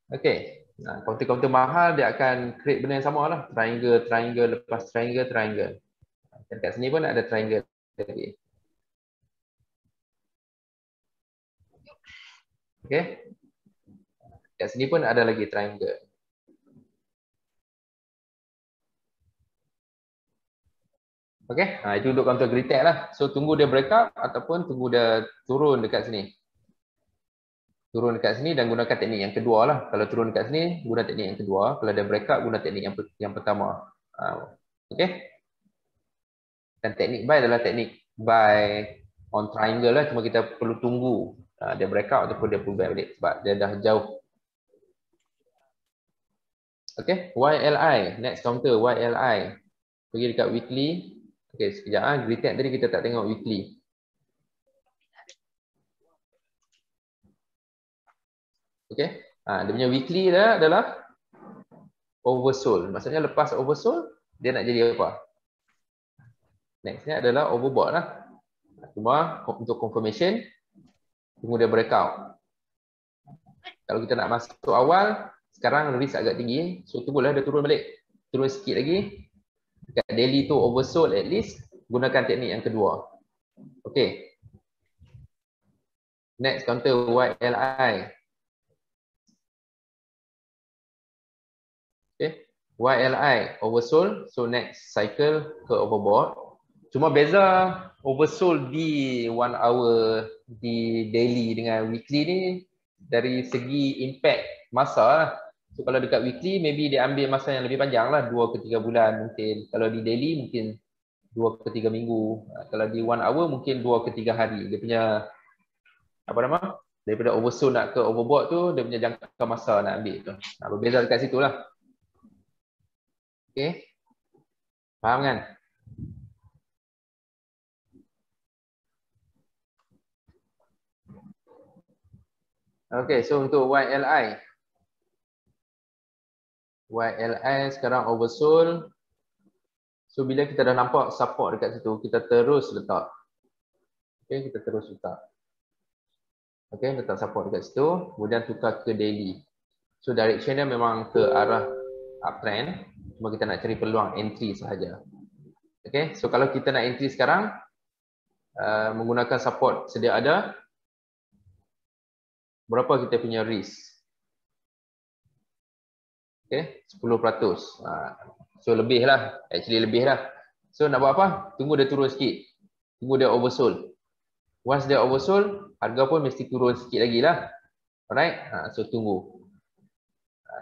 Okay, counter-counter mahal dia akan create benda yang sama lah. Triangle, lepas triangle. Dan kat sini pun ada triangle lagi. Okay, kat sini pun ada lagi triangle. Okay, itu untuk counter Greetech lah. So tunggu dia breakout ataupun tunggu dia turun dekat sini. Turun dekat sini dan gunakan teknik yang kedua lah. Kalau turun dekat sini, guna teknik yang kedua. Kalau dia breakout, guna teknik yang pertama. Okay. Dan teknik buy adalah teknik buy on triangle lah. Cuma kita perlu tunggu dia breakout ataupun dia pull back balik. Sebab dia dah jauh. Okay. YLI. Next counter YLI. Pergi dekat weekly. Okay, sekejap. Greetech tadi kita tak tengok weekly. Okay. Dia punya weekly dia adalah oversold. Maksudnya lepas oversold, dia nak jadi apa? Nextnya adalah overbought lah. Cuma untuk confirmation, tunggu dia breakout. Kalau kita nak masuk awal, sekarang risk agak tinggi. So tunggulah dia turun balik. Turun sikit lagi. Dekat daily tu oversold at least. Gunakan teknik yang kedua. Okay. Next counter YLI. Okay. YLI oversold. So next cycle ke overbought. Cuma beza oversold di 1 hour di daily dengan weekly ni dari segi impact masa lah. So kalau dekat weekly maybe dia ambil masa yang lebih panjang lah, 2 ke 3 bulan mungkin. Kalau di daily mungkin 2 ke 3 minggu. Kalau di 1 hour mungkin 2 ke 3 hari. Dia punya apa nama? Daripada oversold nak ke overbought tu dia punya jangka masa nak ambil tu. Berbeza dekat situ lah. Okay. Faham kan? Okay, so untuk YLI sekarang oversold. So bila kita dah nampak support dekat situ, kita terus letak. Okay, kita terus letak. Okay, letak support dekat situ, kemudian tukar ke daily. So direction dia memang ke arah uptrend, cuma kita nak cari peluang entry sahaja. Okay, so kalau kita nak entry sekarang, menggunakan support sedia ada, berapa kita punya risk? Okay, 10%. So lebih lah, actually lebih lah. So nak buat apa? Tunggu dia turun sikit. Tunggu dia oversold. Once dia oversold, harga pun mesti turun sikit lagi lah. Alright, so tunggu.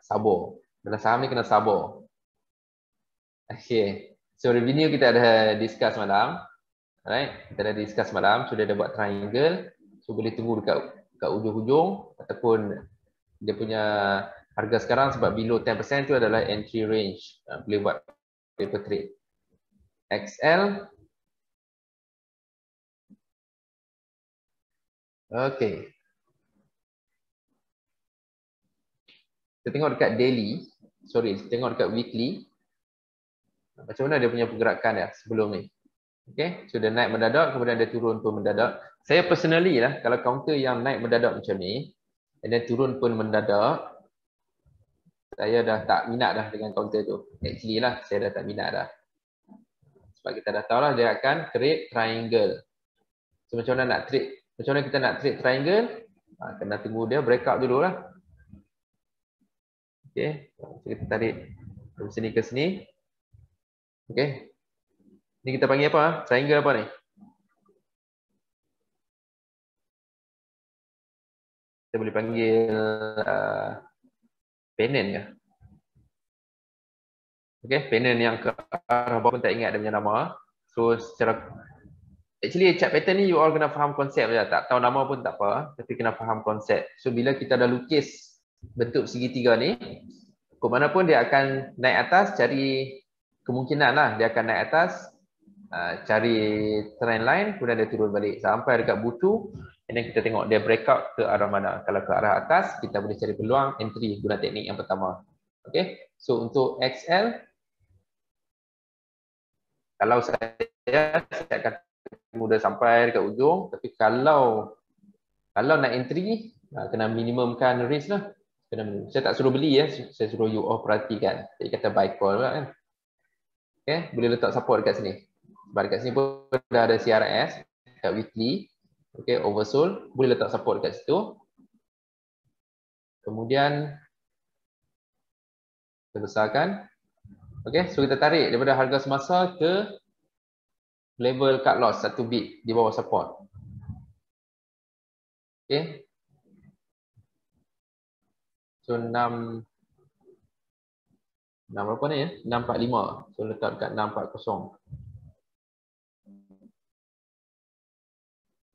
Sabar. Dalam saham ni kena sabar. Okay, so revenue kita ada discuss malam. Alright, kita dah discuss malam. So dia dah buat triangle. So boleh tunggu dekat ujung-ujung. Ataupun dia punya harga sekarang sebab below 10% tu adalah entry range. Boleh buat paper trade. XL. Okay. Kita tengok dekat daily. Sorry, tengok dekat weekly. Macam mana dia punya pergerakan ya sebelum ni. Okay, so dia naik mendadak, kemudian dia turun pun mendadak. Saya personally lah, kalau counter yang naik mendadak macam ni, dan turun pun mendadak, saya dah tak minat dah dengan counter tu. Actually lah, saya dah tak minat dah. Sebab kita dah tahu lah, dia akan create triangle. So macam mana nak trade? Macam mana kita nak trade triangle? Kena tunggu dia breakout dulu lah. Okay, so kita tarik dari sini ke sini. Okay. Ni kita panggil apa? Triangle apa ni? Kita boleh panggil pennant ke? Okay, pennant yang ke arah bawah pun tak ingat dia punya nama. So secara actually chart pattern ni you all kena faham konsep je. Tak tahu nama pun tak apa, tapi kena faham konsep. So bila kita dah lukis bentuk segitiga ni, ke mana pun dia akan naik atas, cari kemungkinan lah dia akan naik atas, cari trend line, kemudian dia turun balik sampai dekat butu. And then kita tengok dia breakout ke arah mana. Kalau ke arah atas, kita boleh cari peluang entry guna teknik yang pertama. Okay, so untuk XL, kalau saya akan mudah sampai dekat ujung, tapi kalau nak entry, kena minimumkan risk lah. Saya tak suruh beli ya, saya suruh you all perhatikan. Jadi kata buy call lah kan. Okay, boleh letak support dekat sini. Sebab dekat sini pun dah ada CRS, dekat weekly. Okay, oversold, boleh letak support dekat situ. Kemudian kita besarkan. Okay, so kita tarik daripada harga semasa ke level cut loss 1 bit di bawah support. Okay. So 6 berapa ni ya? 645. So letak dekat 640.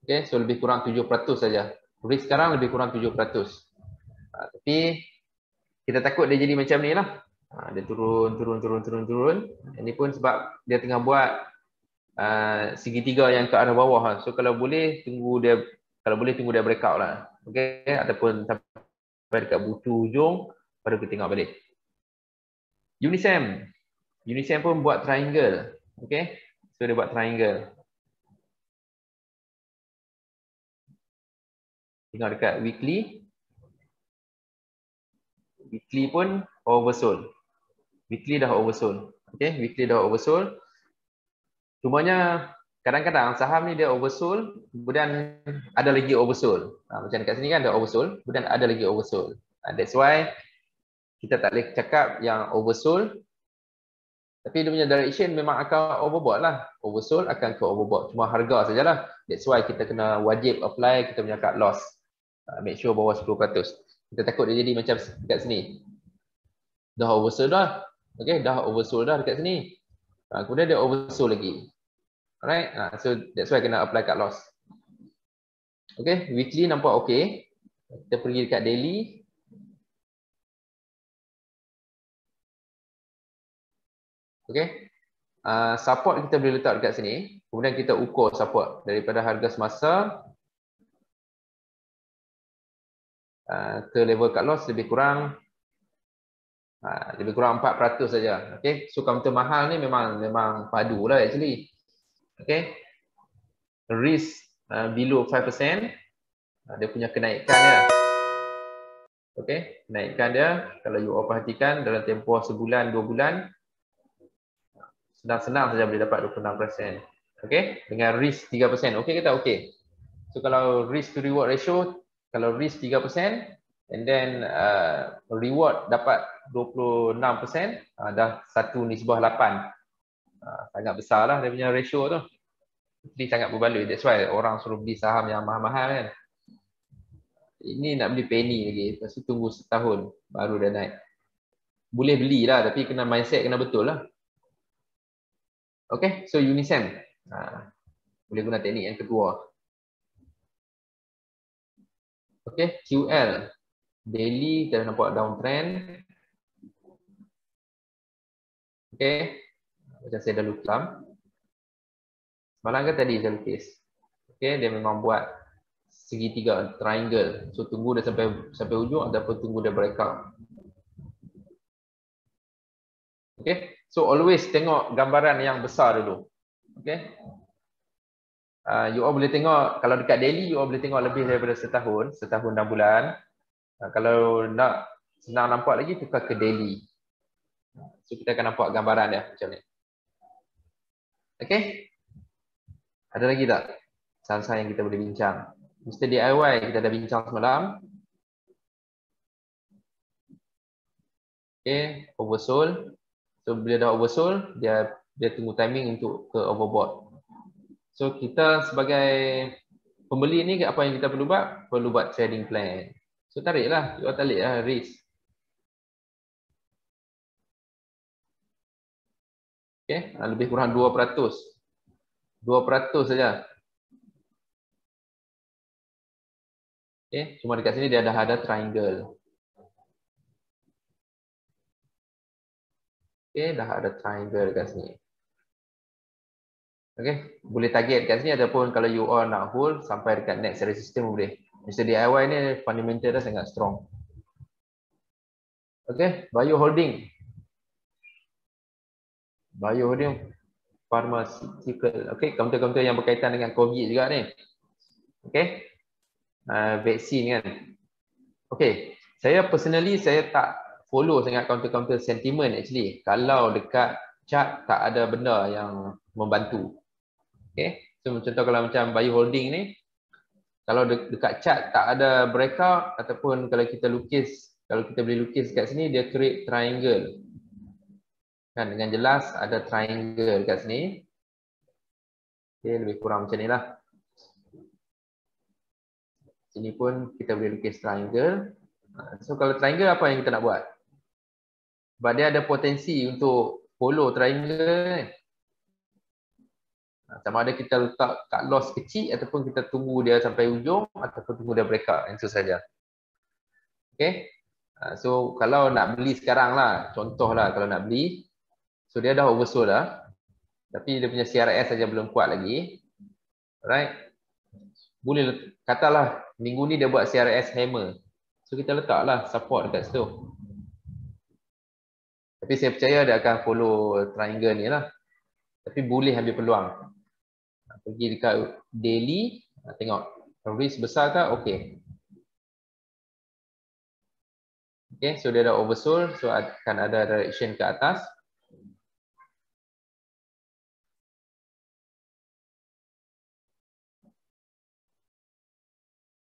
Okay, so lebih kurang 7% saja. Risk sekarang lebih kurang 7%. Tapi kita takut dia jadi macam ni lah. Dia turun. Ini pun sebab dia tengah buat segitiga yang ke arah bawah. So kalau boleh tunggu dia breakout lah. Okay, ataupun sampai dekat butu ujung baru kita tengok balik. Unisem pun buat triangle. Okay, so dia buat triangle. Tengok dekat weekly. Weekly pun oversold. Weekly dah oversold. Okay, weekly dah oversold. Cumanya kadang-kadang saham ni dia oversold, kemudian ada lagi oversold. Macam dekat sini kan ada oversold, kemudian ada lagi oversold. That's why kita tak boleh cakap yang oversold. Tapi dia punya direction memang akan overbought lah. Oversold akan ke overbought. Cuma harga sajalah. That's why kita kena wajib apply kita punya cut loss. Make sure bawah 10%. Kita takut dia jadi macam dekat sini. Dah oversold dah. Okay, dah oversold dah dekat sini. Kemudian dia oversold lagi. Alright, so that's why kena apply cut loss. Okay, weekly nampak okay. Kita pergi dekat daily. Okay, support kita boleh letak dekat sini. Kemudian kita ukur support daripada harga semasa ke level cut loss lebih kurang 4% saja. Okay, so counter mahal ni memang padu lah actually. Okay, risk below 5%, dia punya kenaikan dia. Okay, kenaikan dia kalau you all perhatikan dalam tempoh sebulan 2 bulan senang-senang saja boleh dapat 26%. Okay, dengan risk 3%. Okay ke tak? Okay. So kalau risk to reward ratio, kalau risk 3% and then reward dapat 26%, dah 1:8. Sangat besar lah dia punya ratio tu. Jadi sangat berbaloi. That's why orang suruh beli saham yang mahal-mahal kan. Ini nak beli penny lagi. Lepas tu tunggu setahun baru dah naik. Boleh beli lah tapi kena mindset kena betul lah. Okay, so Unisem. Boleh guna teknik yang kedua. Okay, QL. Daily kita nampak downtrend. Okay, macam saya dah lukam. Semalam kan tadi saya lukis. Okay, dia memang buat segitiga, triangle. So tunggu dia sampai ujung ataupun tunggu dia breakout. Okay, so always tengok gambaran yang besar dulu. Okay, you all boleh tengok kalau dekat daily you all boleh tengok lebih daripada setahun 6 bulan. Kalau nak senang nampak lagi tukar ke daily. So kita akan nampak gambaran dia macam ni. Okay, ada lagi tak saham-saham yang kita boleh bincang? Mr. DIY kita dah bincang semalam. Okay, oversold. So bila dah oversold, dia tunggu timing untuk ke overbought. So kita sebagai pembeli ni apa yang kita perlu buat? Perlu buat trading plan. So tariklah, you tariklah risk. Okay, lebih kurang 2%. 2% saja. Okay, cuma dekat sini dia dah ada triangle. Okay, dah ada triangle dekat sini. Okay, boleh target dekat sini ataupun kalau you all nak hold sampai dekat next resistance boleh. Mr. DIY ni fundamental dah sangat strong. Okay, Bio Holding. Bio Holding pharmaceutical. Okay, counter-counter yang berkaitan dengan COVID juga ni. Okay, vaksin kan. Okay, saya personally saya tak follow sangat counter-counter sentiment actually. Kalau dekat chart tak ada benda yang membantu. Okay, so contoh kalau macam Bio Holding ni, kalau dekat chart tak ada breakout ataupun kalau kita lukis, kalau kita boleh lukis kat sini dia create triangle. Kan dengan jelas ada triangle kat sini. Okay, lebih kurang macam ni lah. Sini pun kita boleh lukis triangle. So kalau triangle apa yang kita nak buat? Sebab dia ada potensi untuk follow triangle. Sama ada kita letak cut loss kecil ataupun kita tunggu dia sampai ujung ataupun tunggu dia breakout. Itu saja. Okay. So kalau nak beli sekarang lah, contoh lah kalau nak beli, so dia dah oversold lah. Tapi dia punya CRS saja belum kuat lagi. Alright. Boleh katalah minggu ni dia buat CRS hammer. So kita letaklah support dekat situ. Tapi saya percaya dia akan follow triangle ni lah. Tapi boleh ambil peluang. Pergi dekat daily, tengok risk besar ke? Okay. Okay, so dia dah oversold, so akan ada direction ke atas.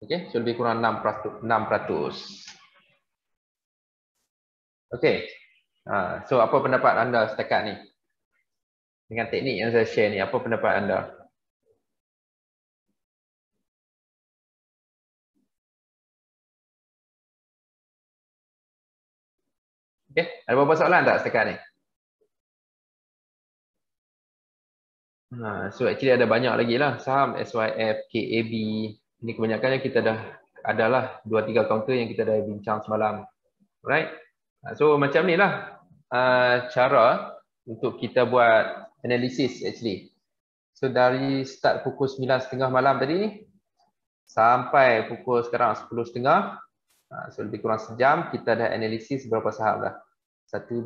Okay, so lebih kurang 6%. Okay, so apa pendapat anda setakat ni? Dengan teknik yang saya share ni, apa pendapat anda? Okay, ada beberapa soalan tak setakat ni? So actually ada banyak lagi lah saham SYF, KAB. Ini kebanyakannya kita dah adalah 2-3 kaunter yang kita dah bincang semalam. Right? So macam ni lah cara untuk kita buat analisis actually. So dari start pukul 9.30 malam tadi sampai pukul sekarang 10.30, so lebih kurang sejam kita dah analisis berapa saham dah. 1, 2,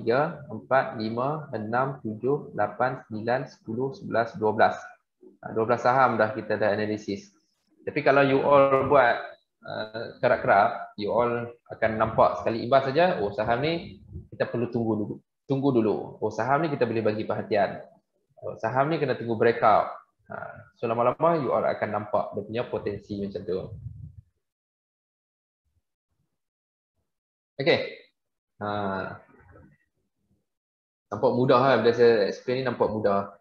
3, 4, 5, 6, 7, 8, 9, 10, 11, 12. 12 saham dah kita dah analisis. Tapi kalau you all buat kerap-kerap, you all akan nampak sekali imbas saja, oh saham ni kita perlu tunggu dulu. Tunggu dulu. Oh saham ni kita boleh bagi perhatian. Oh, saham ni kena tunggu breakout. So lama-lama you all akan nampak dia punya potensi macam tu. Okay. Nampak mudah lah. Bila saya explain ni nampak mudah.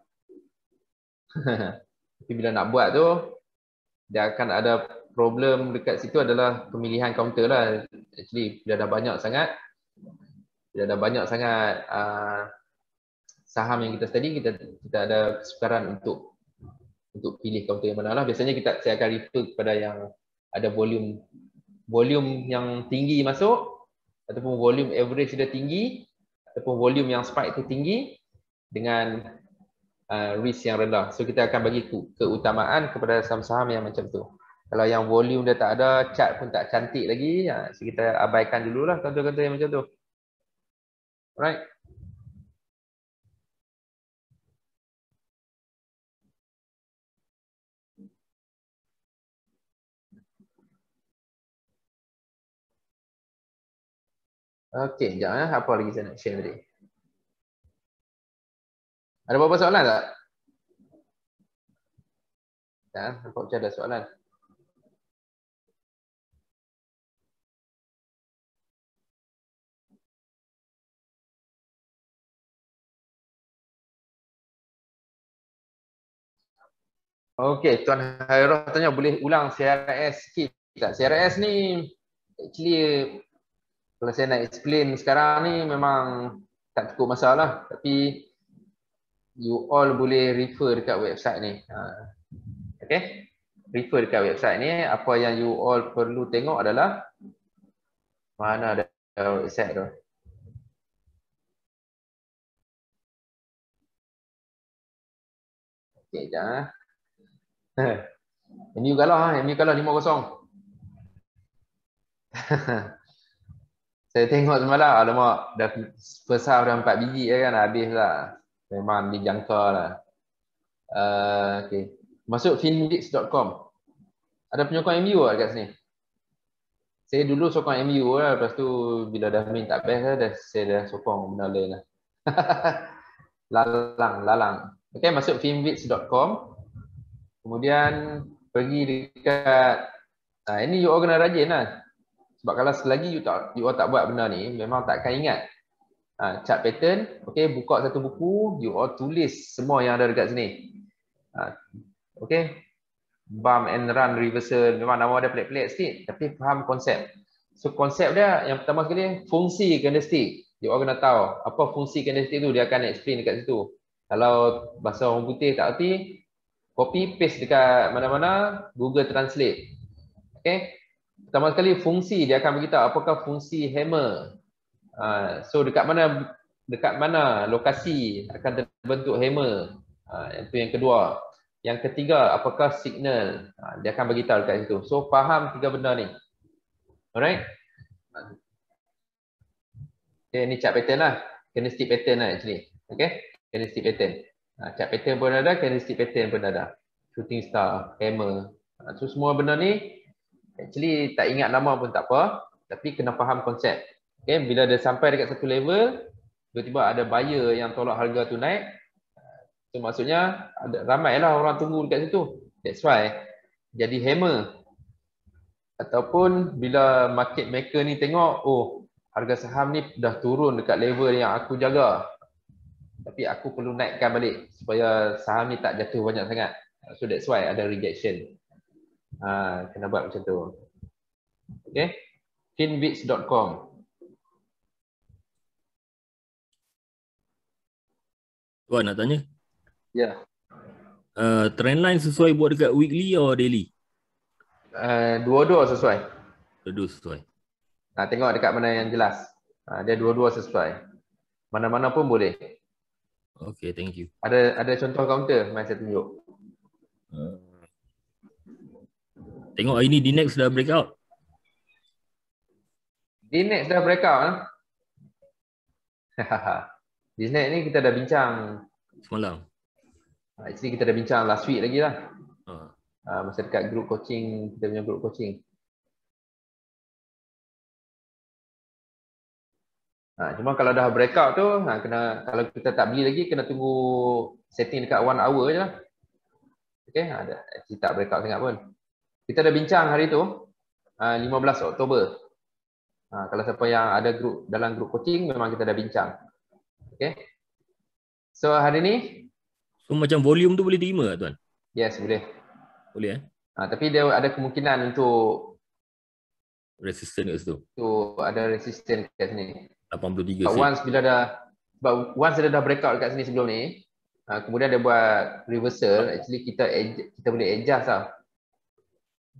Tapi bila nak buat tu, dia akan ada problem dekat situ adalah pemilihan kaunter lah. Actually, bila dah banyak sangat, saham yang kita study, kita ada kesukaran untuk pilih kaunter yang mana lah. Biasanya saya akan refer kepada yang ada volume yang tinggi masuk, ataupun volume average dia tinggi, ataupun volume yang spike tu tinggi dengan risk yang rendah. So kita akan bagi keutamaan kepada saham-saham yang macam tu. Kalau yang volume dia tak ada, chart pun tak cantik lagi, so kita abaikan dululah kaunter-kaunter yang macam tu. Alright. Okay, jangan apa lagi saya nak share tadi. Ada beberapa soalan tak? Ya, nampak macam ada soalan. Okey, Tuan Hairah tanya boleh ulang CRS sikit tak? CRS ni actually kalau saya nak explain sekarang ni memang tak cukup masalah, tapi you all boleh refer dekat website ni. Okey. Refer dekat website ni, apa yang you all perlu tengok adalah mana ada website tu. Okey, jangan. MU kalah, MU kalah 5-0. Saya tengok semalam, alamak, dah first half dah 4 biji kan, habis lah. Memang dijangka lah. Okay. Masuk finleaks.com. Ada penyokong MU lah kat sini? Saya dulu sokong MU lah, lepas tu bila dah main tak best lah, saya dah sokong benda lain lah. Lalang. Okay, masuk finleaks.com. Kemudian pergi dekat, ini you all kena rajin lah. Sebab kalau selagi you tak buat benda ni, memang takkan ingat. Chart pattern, okay, buka satu buku, you all tulis semua yang ada dekat sini. Okay, bump and run reversal, memang nama dia pelik-pelik sikit, tapi faham konsep. So konsep dia, yang pertama sekali, fungsi candlestick. You all kena tahu, apa fungsi candlestick tu, dia akan explain dekat situ. Kalau bahasa orang putih tak erti, copy paste dekat mana-mana, Google Translate. Okay, pertama sekali fungsi, dia akan beritahu apakah fungsi hammer. So dekat mana lokasi akan terbentuk hammer. Itu yang kedua. Yang ketiga, apakah signal. Dia akan beritahu dekat situ. So faham 3 benda ni. Alright. Okay, ni chart pattern lah. Candlestick pattern lah actually. Okay, candlestick pattern. Chart pattern pun ada, candlestick pattern pun ada. Shooting star, hammer. So semua benda ni actually tak ingat nama pun tak apa, tapi kena faham konsep. Okay, bila dia sampai dekat satu level, tiba-tiba ada buyer yang tolak harga tu naik. So maksudnya ramailah orang tunggu dekat situ. That's why jadi hammer. Ataupun bila market maker ni tengok, oh harga saham ni dah turun dekat level yang aku jaga, tapi aku perlu naikkan balik supaya saham ni tak jatuh banyak sangat. So that's why ada rejection. Kena buat macam tu. Okay, finbits.com. Tuan nak tanya. Ya. Trendline sesuai buat dekat weekly atau daily? Dua-dua sesuai. Dua sesuai. Tengok dekat mana yang jelas. Dia dua-dua sesuai. Mana-mana pun boleh. Okay, thank you. Ada contoh counter, mari saya tunjuk. Tengok hari ni D-Nex dah breakout. D-Nex dah breakout. D-Nex ni kita dah bincang Semalam. Actually kita dah bincang last week lagi lah. Ha. Masa dekat group coaching, kita punya group coaching. Cuma kalau dah breakout tu, kalau kita tak beli lagi, kena tunggu setting dekat 1 hour je lah. Okay, actually tak breakout sangat pun. Kita dah bincang hari tu, 15 Oktober. Kalau siapa yang ada dalam group coaching, memang kita dah bincang. Okay. So hari ni, so macam volume tu boleh terima tak tuan? Yes, boleh. Boleh tapi dia ada kemungkinan untuk resistant kat situ. Ada resistant kat sini. 83 sen. Once dia dah breakout dekat sini sebelum ni, kemudian dia buat reversal, actually kita boleh adjust lah.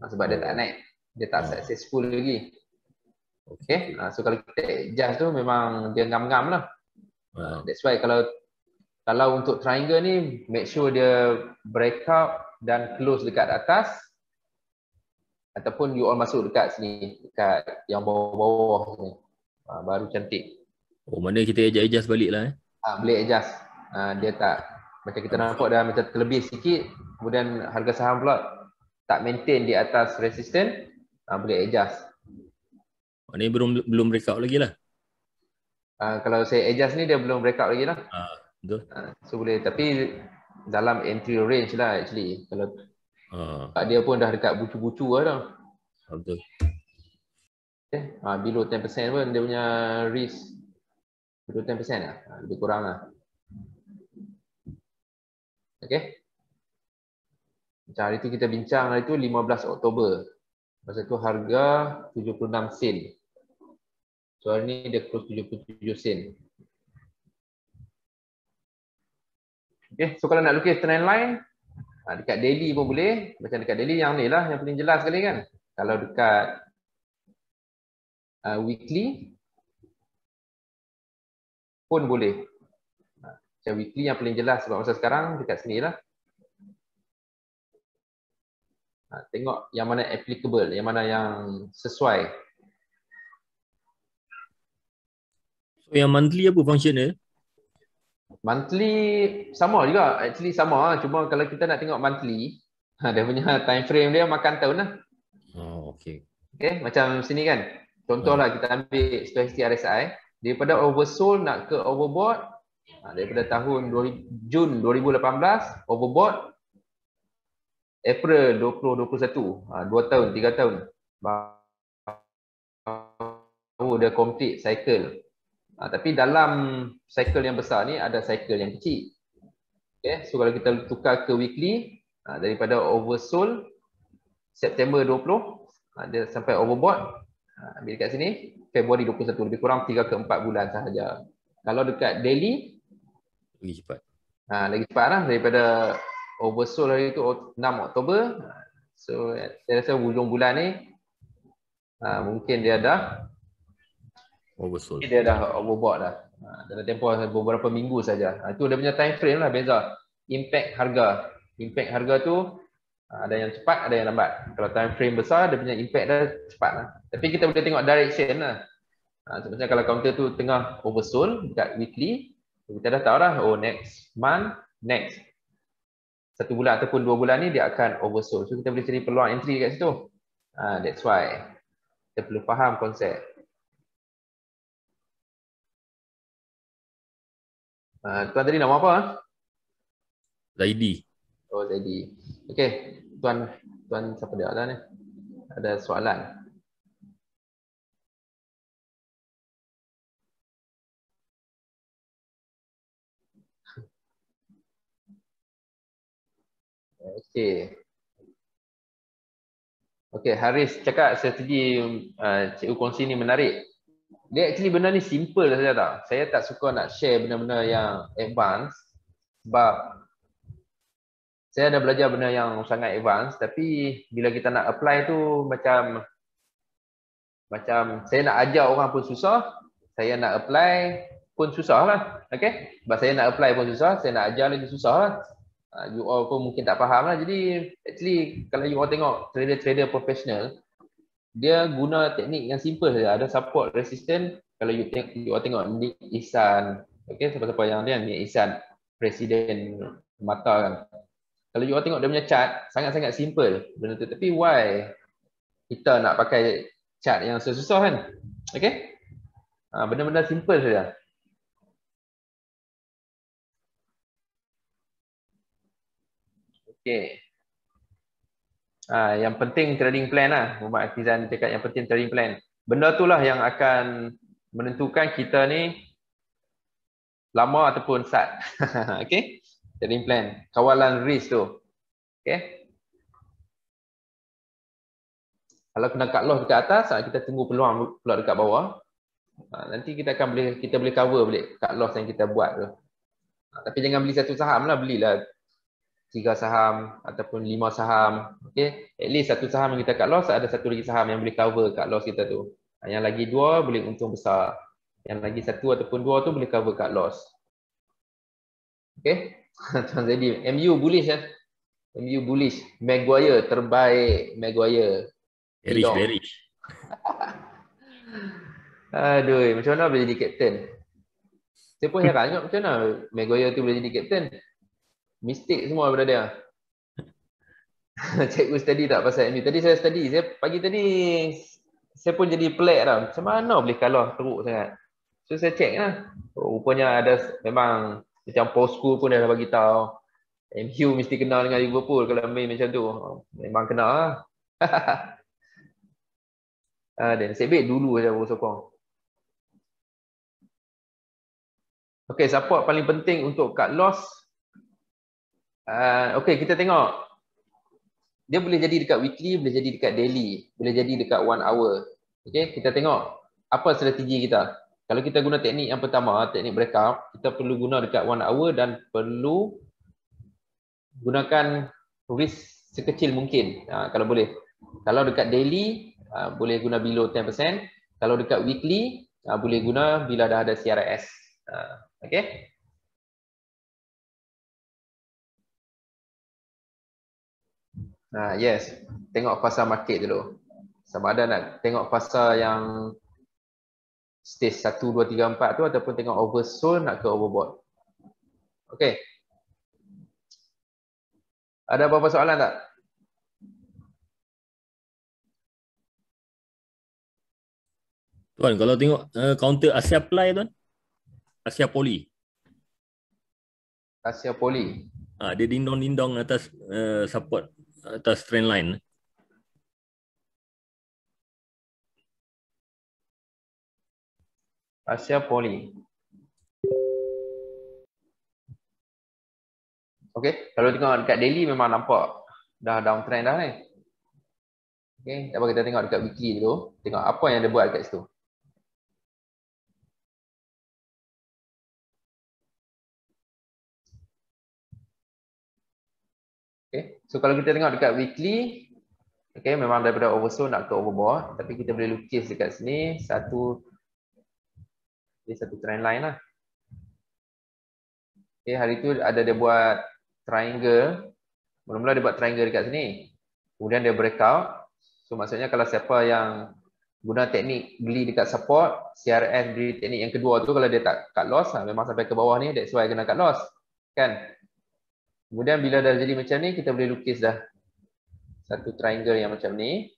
Sebab dia tak naik, dia tak successful lagi. Okay. So kalau kita adjust tu memang dia ngam-ngam lah. That's why kalau untuk triangle ni, make sure dia breakout dan close dekat atas, ataupun you all masuk dekat sini, dekat yang bawah-bawah sini. Baru cantik. Oh, mana kita adjust balik lah Boleh adjust. Dia tak, macam kita nampak dah macam terlebih sikit, kemudian harga saham pula tak maintain di atas resistance, boleh adjust. Maknanya belum breakout lagi lah. Kalau saya adjust ni, dia belum breakout lagi lah. Betul. So boleh, tapi dalam entry range lah actually. Kalau dia pun dah dekat bucu-bucu lah dah. Betul. Okay. Below 10% pun dia punya risk. Below 10% lah. Lebih kurang lah. Okay. Macam hari tu kita bincang, hari tu 15 Oktober. Masa tu harga 76 sen. So hari ni dia close 77 sen. Okay. So kalau nak lukis trend line, dekat daily pun boleh. Macam dekat daily yang ni lah, yang paling jelas sekali kan. Kalau dekat weekly pun boleh. Macam weekly yang paling jelas sebab masa sekarang dekat sini lah. Tengok yang mana applicable, yang mana yang sesuai. So yang monthly apa function dia? Monthly sama juga, actually sama. Cuma kalau kita nak tengok monthly, dia punya time frame dia makan tahun lah. Okay. Okay, macam sini kan. Contohlah kita ambil stochastic RSI, daripada oversold nak ke overbought, daripada tahun Jun 2018, overbought April 2021, 2 tahun, 3 tahun. Baru dia complete cycle. Tapi dalam cycle yang besar ni ada cycle yang kecil. Okay, so kalau kita tukar ke weekly, daripada oversold September 20, dia sampai overbought, ambil dekat sini, Februari 21, lebih kurang 3 ke 4 bulan sahaja. Kalau dekat daily, lagi cepat. Lagi cepat lah, daripada oversold hari itu 6 Oktober. So saya rasa hujung bulan ni mungkin dia dah oversold. Dia dah overbought dah. Dalam tempoh beberapa minggu saja. Itu dia punya time frame lah beza. Impact harga tu ada yang cepat, ada yang lambat. Kalau time frame besar, dia punya impact dah cepat lah. Tapi kita boleh tengok direction lah. Sebenarnya kalau counter tu tengah oversold dekat weekly, kita dah tahu lah, next month, next 1 bulan ataupun 2 bulan ni dia akan oversold. So kita boleh cari peluang entry dekat situ. That's why kita perlu faham konsep. Tuan tadi nama apa? Zaidi. Oh, Zaidi. Okey, tuan siapa dia lah ni? Ada soalan? Okey, Haris cakap strategi cikgu kongsi ni menarik. Dia actually benda ni simple saja tak. Saya tak suka nak share benda-benda yang advance. Sebab saya ada belajar benda yang sangat advance, tapi bila kita nak apply tu macam saya nak ajar orang pun susah, saya nak apply pun susah lah. Okay? Sebab saya nak apply pun susah, saya nak ajar lagi susah lah. You all pun mungkin tak faham lah. Jadi actually kalau you all tengok trader-trader profesional, dia guna teknik yang simple saja. Ada support resistant. Kalau you all tengok Nick Ihsan, okay, siapa-siapa yang dia, Nick Ihsan, Presiden Mata kan. Kalau you all tengok dia punya chart, sangat-sangat simple benda tu. Tapi why kita nak pakai chart yang susah kan? Okay? Benda-benda simple saja. Okay. Yang penting trading plan lah. Muhammad Akizan cakap yang penting trading plan. Benda tu lah yang akan menentukan kita ni lama ataupun sat. Okay? Trading plan. Kawalan risk tu. Okay? Kalau kena cut loss dekat atas, kita tunggu peluang pula dekat bawah. Nanti kita boleh cover balik cut loss yang kita buat tu. Tapi jangan beli satu saham lah, belilah 3 saham ataupun 5 saham. Okay? At least satu saham yang kita cut loss, ada satu lagi saham yang boleh cover cut loss kita tu. Yang lagi 2 boleh untung besar. Yang lagi 1 ataupun 2 tu boleh cover cut loss. Okay? Jadi MU bullish ya. MU bullish. Maguire terbaik. Maguire. Bearish. Aduh, macam mana boleh jadi kapten? Saya pun heran juga macam mana Maguire tu boleh jadi kapten. Mistik semua daripada dia. Cikgu study tak pasal MU? Tadi saya study. Pagi tadi saya pun jadi pelik tau. Macam mana boleh kalah teruk sangat? So saya check lah. Rupanya ada memang macam post school pun dah bagi tahu. MU mesti kenal dengan Liverpool kalau main macam tu. Memang kenal lah. Dan sebab dulu saya baru sokong. Okay, support paling penting untuk cut loss. Okay, kita tengok. Dia boleh jadi dekat weekly, boleh jadi dekat daily, boleh jadi dekat 1 hour. Okay, kita tengok apa strategi kita. Kalau kita guna teknik yang pertama, teknik breakout, kita perlu guna dekat 1 hour dan perlu gunakan risk sekecil mungkin kalau boleh. Kalau dekat daily, boleh guna below 10%. Kalau dekat weekly, boleh guna bila dah ada CRS. Okay. Yes. Tengok fasa market dulu. Sama ada nak tengok fasa yang stage 1, 2, 3, 4 tu ataupun tengok oversold nak ke overbought. Okay. Ada apa-apa soalan tak? Tuan, kalau tengok counter Asia Ply tuan. Asia Poly. Asia Poly. Dia dindong-dindong atas support atas trend line. Asia Poly. Okay, kalau tengok dekat daily memang nampak dah downtrend dah ni. Okay, tak apa kita tengok dekat weekly dulu. Tengok apa yang dia buat dekat situ. Okay, so kalau kita tengok dekat weekly, okay, memang daripada oversold nak ke overbought, tapi kita boleh lukis dekat sini satu trend line lah. Okay, hari tu ada dia buat triangle. Mula-mula dia buat triangle dekat sini. Kemudian dia breakout. So maksudnya kalau siapa yang guna teknik beli dekat support, CRS beli teknik yang kedua tu, kalau dia tak cut loss, memang sampai ke bawah ni, that's why kena cut loss. Kan? Kemudian bila dah jadi macam ni, kita boleh lukis dah satu triangle yang macam ni.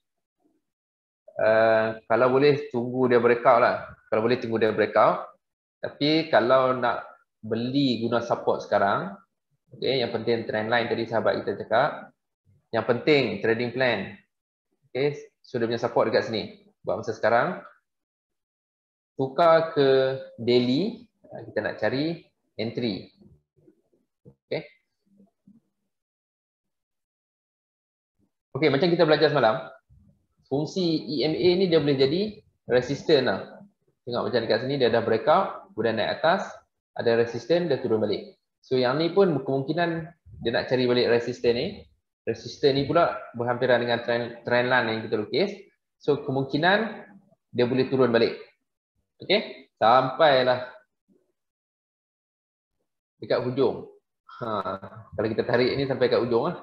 Kalau boleh tunggu dia breakout lah. Kalau boleh tunggu dia breakout. Tapi kalau nak beli guna support sekarang, okay, yang penting trend line tadi sahabat kita cakap. Yang penting trading plan. Okay, so dia punya support dekat sini. Buat masa sekarang. Tukar ke daily. Kita nak cari entry. Okay. Okay, macam kita belajar semalam, fungsi EMA ni dia boleh jadi resistant lah. Tengok macam dekat sini dia dah breakout, kemudian naik atas, ada resistant, dia turun balik. So yang ni pun kemungkinan dia nak cari balik resisten ni. Resisten ni pula berhampiran dengan trend line yang kita lukis. So kemungkinan dia boleh turun balik. Okey, sampailah dekat hujung. Kalau kita tarik ni sampai kat hujung lah.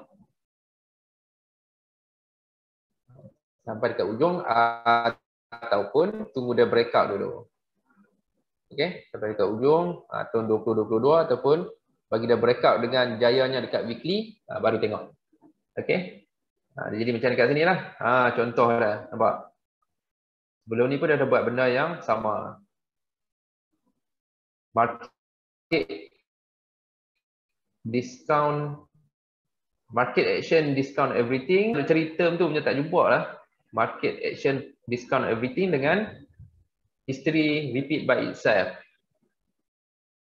Sampai dekat hujung ataupun tunggu dia breakout dulu. Okey, sampai dekat hujung tahun 2022 ataupun bagi dia breakout dengan jayanya dekat weekly baru tengok. Okey. Jadi macam dekat sini lah. Contoh dah, nampak. Sebelum ni pun dah buat benda yang sama. Market discount, market action discount everything. Nak cari term tu punya tak jumpa lah. Market action discount everything dengan history repeat by itself.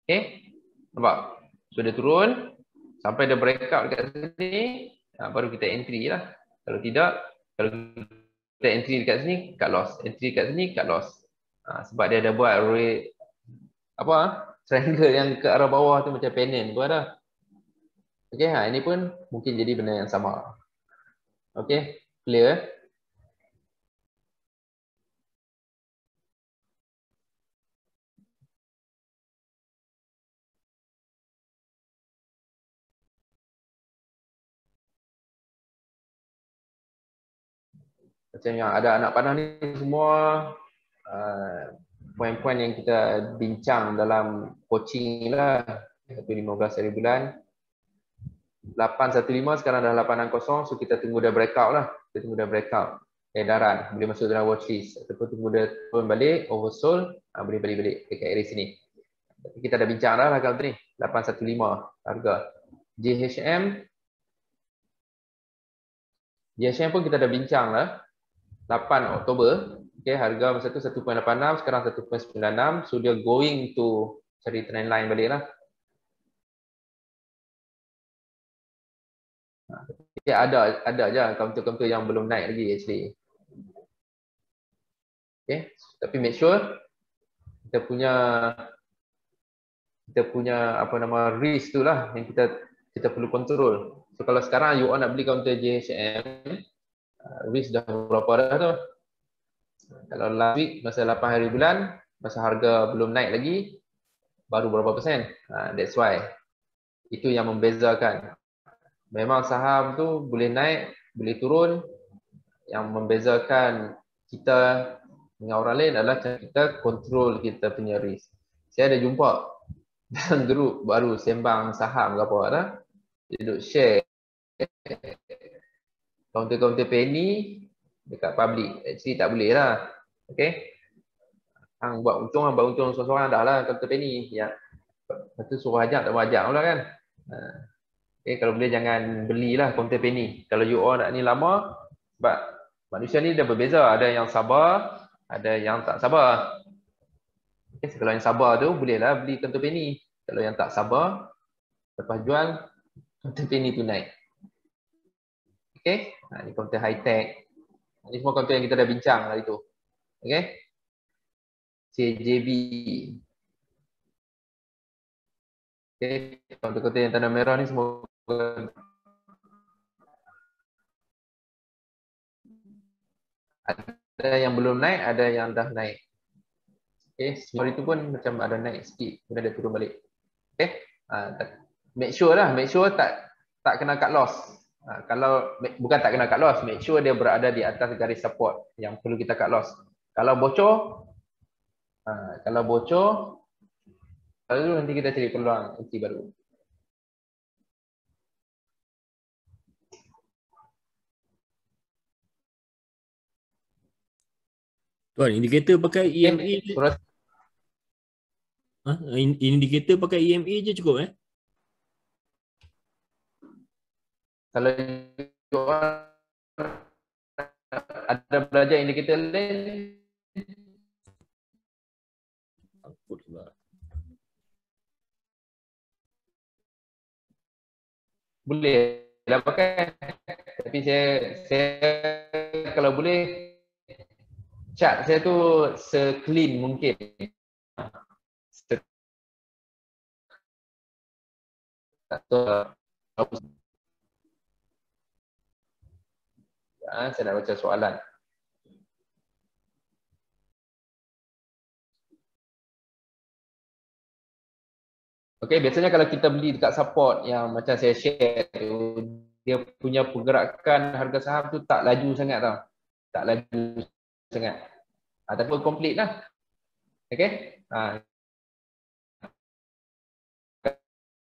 Okay, nampak? So dia turun sampai dia breakout dekat sini, baru kita entry lah. Kalau tidak, kalau kita entry dekat sini, cut loss. Entry dekat sini, cut loss. Sebab dia ada buat triangle yang ke arah bawah tu macam pennant tu ada. Okay, ini pun mungkin jadi benda yang sama. Okay, clear? Macam yang ada anak panah ni semua poin-poin yang kita bincang dalam coaching lah. 15 hari bulan. 815 sekarang dah 860, so kita tunggu dia breakout lah. Kita tunggu dia breakout. Edaran boleh masuk dalam watchlist ataupun tunggu dia turun balik, oversold, boleh balik-balik dekat area sini. Tapi kita dah bincang dah kalau tu ni. 815 harga. JHM pun kita dah bincang lah. 8 Oktober, okay, harga masa tu 1.86, sekarang 1.96, so dia going to cari trend line balik lah. Ada je counter-counter yang belum naik lagi actually. Okay, tapi make sure kita punya apa nama risk tu lah yang kita perlu kontrol. So kalau sekarang you all nak beli counter JHM, risk dah berapa dah tu. Kalau last week masa 8 hari bulan, masa harga belum naik lagi, baru berapa persen. That's why. Itu yang membezakan. Memang saham tu boleh naik, boleh turun. Yang membezakan kita dengan orang lain adalah kita kontrol kita punya risk. Saya ada jumpa dalam grup baru sembang saham ke apa dah. Dia duduk share counter-counter penny dekat public. Actually tak boleh lah. Okay. Hang buat untung seorang-seorang dah lah counter penny. Ya. Lepas tu suruh ajak tak mau ajak pula kan. Okay, kalau boleh jangan belilah counter penny. Kalau you all nak ni lama, sebab manusia ni dah berbeza. Ada yang sabar, ada yang tak sabar. Okay, kalau yang sabar tu bolehlah beli counter penny. Kalau yang tak sabar, lepas jual, counter penny tu naik. Okay, ni counter high tech. Ni semua counter yang kita dah bincang hari tu. Okay, CJB. Okay, counter-counter yang tanda merah ni semua ada yang belum naik, ada yang dah naik. Okay, hari tu pun macam ada naik sikit, kemudian dia turun balik. Okay, make sure tak kena cut loss. Kalau bukan tak kena cut loss, make sure dia berada di atas garis support yang perlu kita cut loss. Kalau bocor, lalu nanti kita cari peluang entry baru. Tuan, indikator pakai EMA je. Indikator pakai EMA je cukup Kalau ada belajar indikator lain, boleh dah pakai. Tapi saya kalau boleh chart saya tu se-clean mungkin. Saya nak baca soalan. Okey, biasanya kalau kita beli dekat support yang macam saya share tu, dia punya pergerakan harga saham tu tak laju sangat tau. Tak laju sangat. Ataupun complete lah. Okey.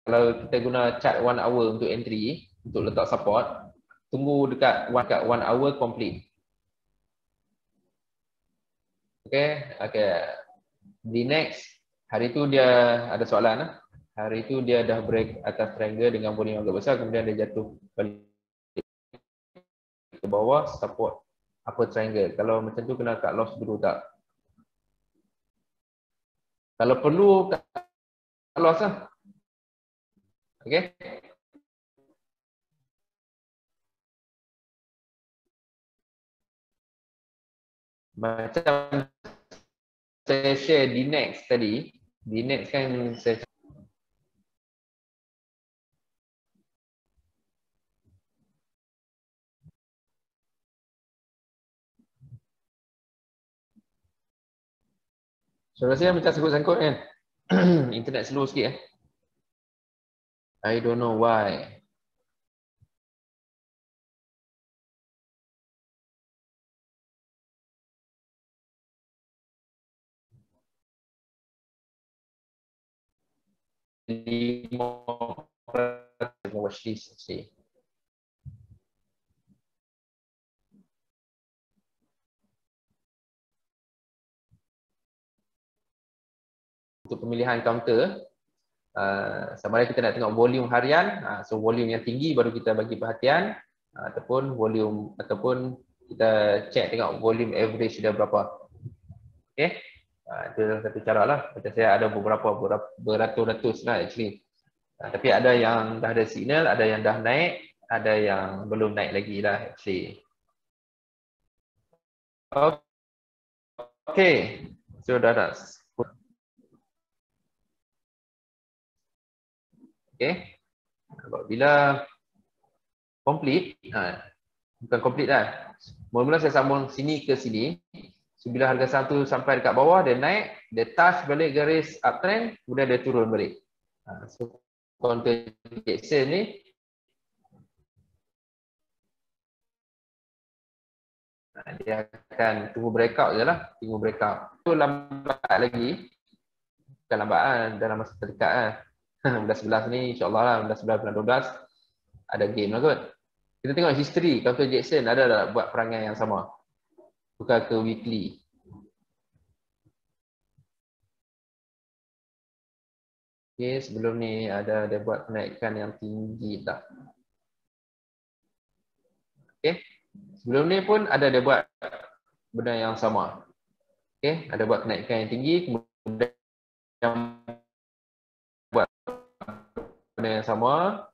Kalau kita guna chart 1 hour untuk entry, untuk letak support, tunggu dekat 1 hour complete. Okey. Di next, hari tu dia ada soalan lah. Hari tu dia dah break atas triangle dengan volume yang agak besar, kemudian dia jatuh balik ke bawah support upper triangle. Kalau macam tu kena cut loss dulu tak? Kalau perlu cut loss lah. Okey. Macam saya share di next tadi, di next kan saya saya macam sangkut-sangkut kan. Internet slow sikit. I don't know why. Watch this, see. Untuk pemilihan counter, sama ada kita nak tengok volume harian, so volume yang tinggi baru kita bagi perhatian, ataupun volume, ataupun kita check tengok volume average dia berapa. Okey. Itu satu cara lah. Macam saya ada beberapa beratus-ratus lah actually. Tapi ada yang dah ada signal, ada yang dah naik, ada yang belum naik lagi lah actually. Okay, so dah dah. Okay, apabila complete, bukan complete lah. Mula-mula saya sambung sini ke sini. So, bila harga saham tu sampai dekat bawah, dia naik, dia touch balik garis uptrend, kemudian dia turun balik. So, counter Jackson ni dia akan tunggu breakout je lah, tunggu breakout. Itu lambat lagi, bukan lambat dalam masa terdekat lah. 11-11 ni insyaAllah lah, 11-11, 12 ada game lah kot. Kita tengok history, counter Jackson ada tak buat perangai yang sama? Tukar ke weekly. Okay, sebelum ni ada dia buat kenaikan yang tinggi tak? Okay, sebelum ni pun ada dia buat benda yang sama. Okay, ada buat kenaikan yang tinggi, kemudian yang buat benda yang sama.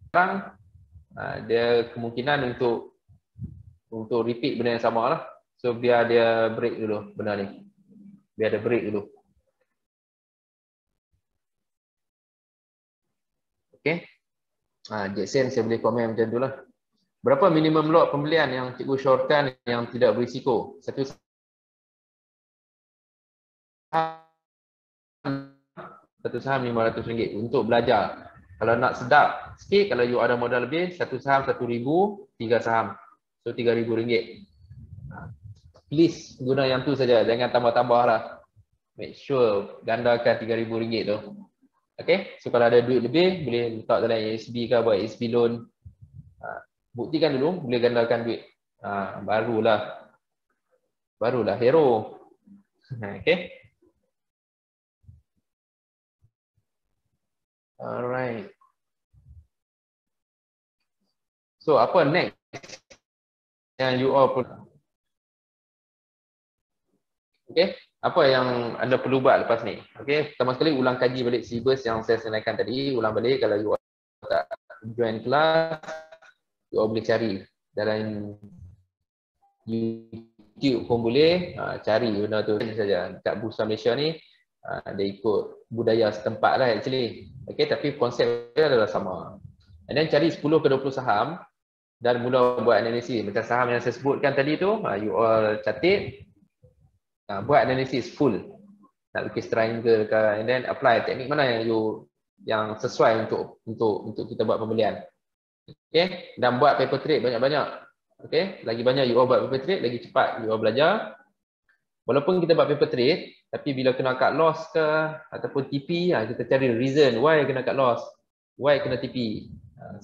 Sekarang dia kemungkinan untuk repeat benda yang sama lah. So biar dia break dulu benda ni. Biar dia break dulu. Okay. Jackson saya boleh komen macam tu lah. Berapa minimum lot pembelian yang cikgu syorkan yang tidak berisiko? Satu saham RM500 untuk belajar. Kalau nak sedap sikit, kalau you ada modal lebih, satu saham RM1,000, 3 saham. So RM3,000. Please guna yang tu saja, jangan tambah-tambah lah. Make sure gandakan RM3,000 tu. Okay, so kalau ada duit lebih, boleh letak dalam ASB ke, buat ASB loan. Buktikan dulu, boleh gandakan duit. Barulah hero. Okay. Alright. So apa next yang you all pun? Okay, apa yang anda perlu buat lepas ni? Okay, pertama sekali ulang kaji balik syllabus yang saya senaraikan tadi, ulang balik. Kalau you all tak join kelas, you all boleh cari dalam YouTube pun boleh, cari benda tu saja. Dekat Bursa Malaysia ni dia ikut budaya setempat lah actually. Okay, tapi konsep dia adalah sama. And then cari 10 ke 20 saham dan mula buat analisis. Macam saham yang saya sebutkan tadi tu, you all catat, buat analisis full. Nak lukis triangle ke, and then apply teknik mana yang sesuai untuk kita buat pembelian. Okay, dan buat paper trade banyak-banyak. Okay, lagi banyak you all buat paper trade, lagi cepat you all belajar. Walaupun kita buat paper trade, tapi bila kena cut loss ke ataupun TP, kita cari reason why kena cut loss, why kena TP.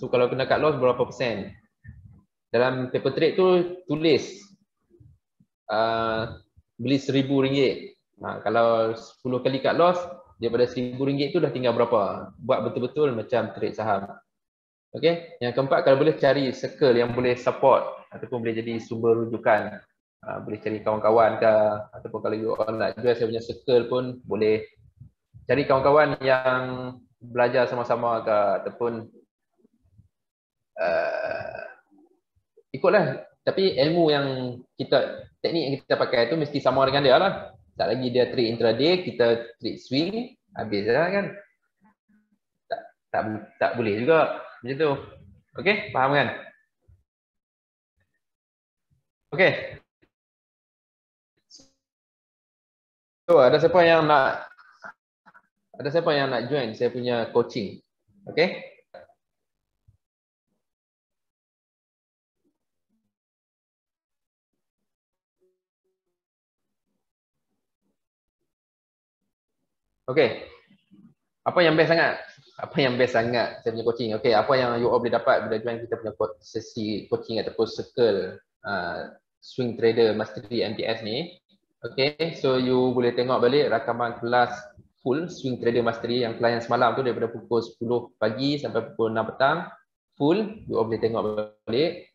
So kalau kena cut loss berapa persen. Dalam paper trade tu tulis beli RM1,000. Kalau 10 kali cut loss, daripada RM1,000 tu dah tinggal berapa. Buat betul-betul macam trade saham. Okay. Yang keempat, kalau boleh cari circle yang boleh support ataupun boleh jadi sumber rujukan. Boleh cari kawan-kawan ke, ataupun kalau you all nak jual saya punya circle pun boleh cari kawan-kawan yang belajar sama-sama ke, ataupun ikutlah. Tapi ilmu yang teknik yang kita pakai tu mesti sama dengan dia lah. Tak lagi dia trade intraday, kita trade swing, habis lah kan. Tak boleh juga macam tu. Okey, faham kan? Okey. So, ada siapa yang nak join saya punya coaching? Okey? Okey. Apa yang best sangat? Apa yang best sangat saya punya coaching? Okey, apa yang you all boleh dapat bila join kita punya sesi coaching ataupun circle swing trader mastery MTS ni? Okey, so you boleh tengok balik rakaman kelas full swing trader mastery yang kelas yang semalam tu daripada pukul 10 pagi sampai pukul 6 petang full, you all boleh tengok balik.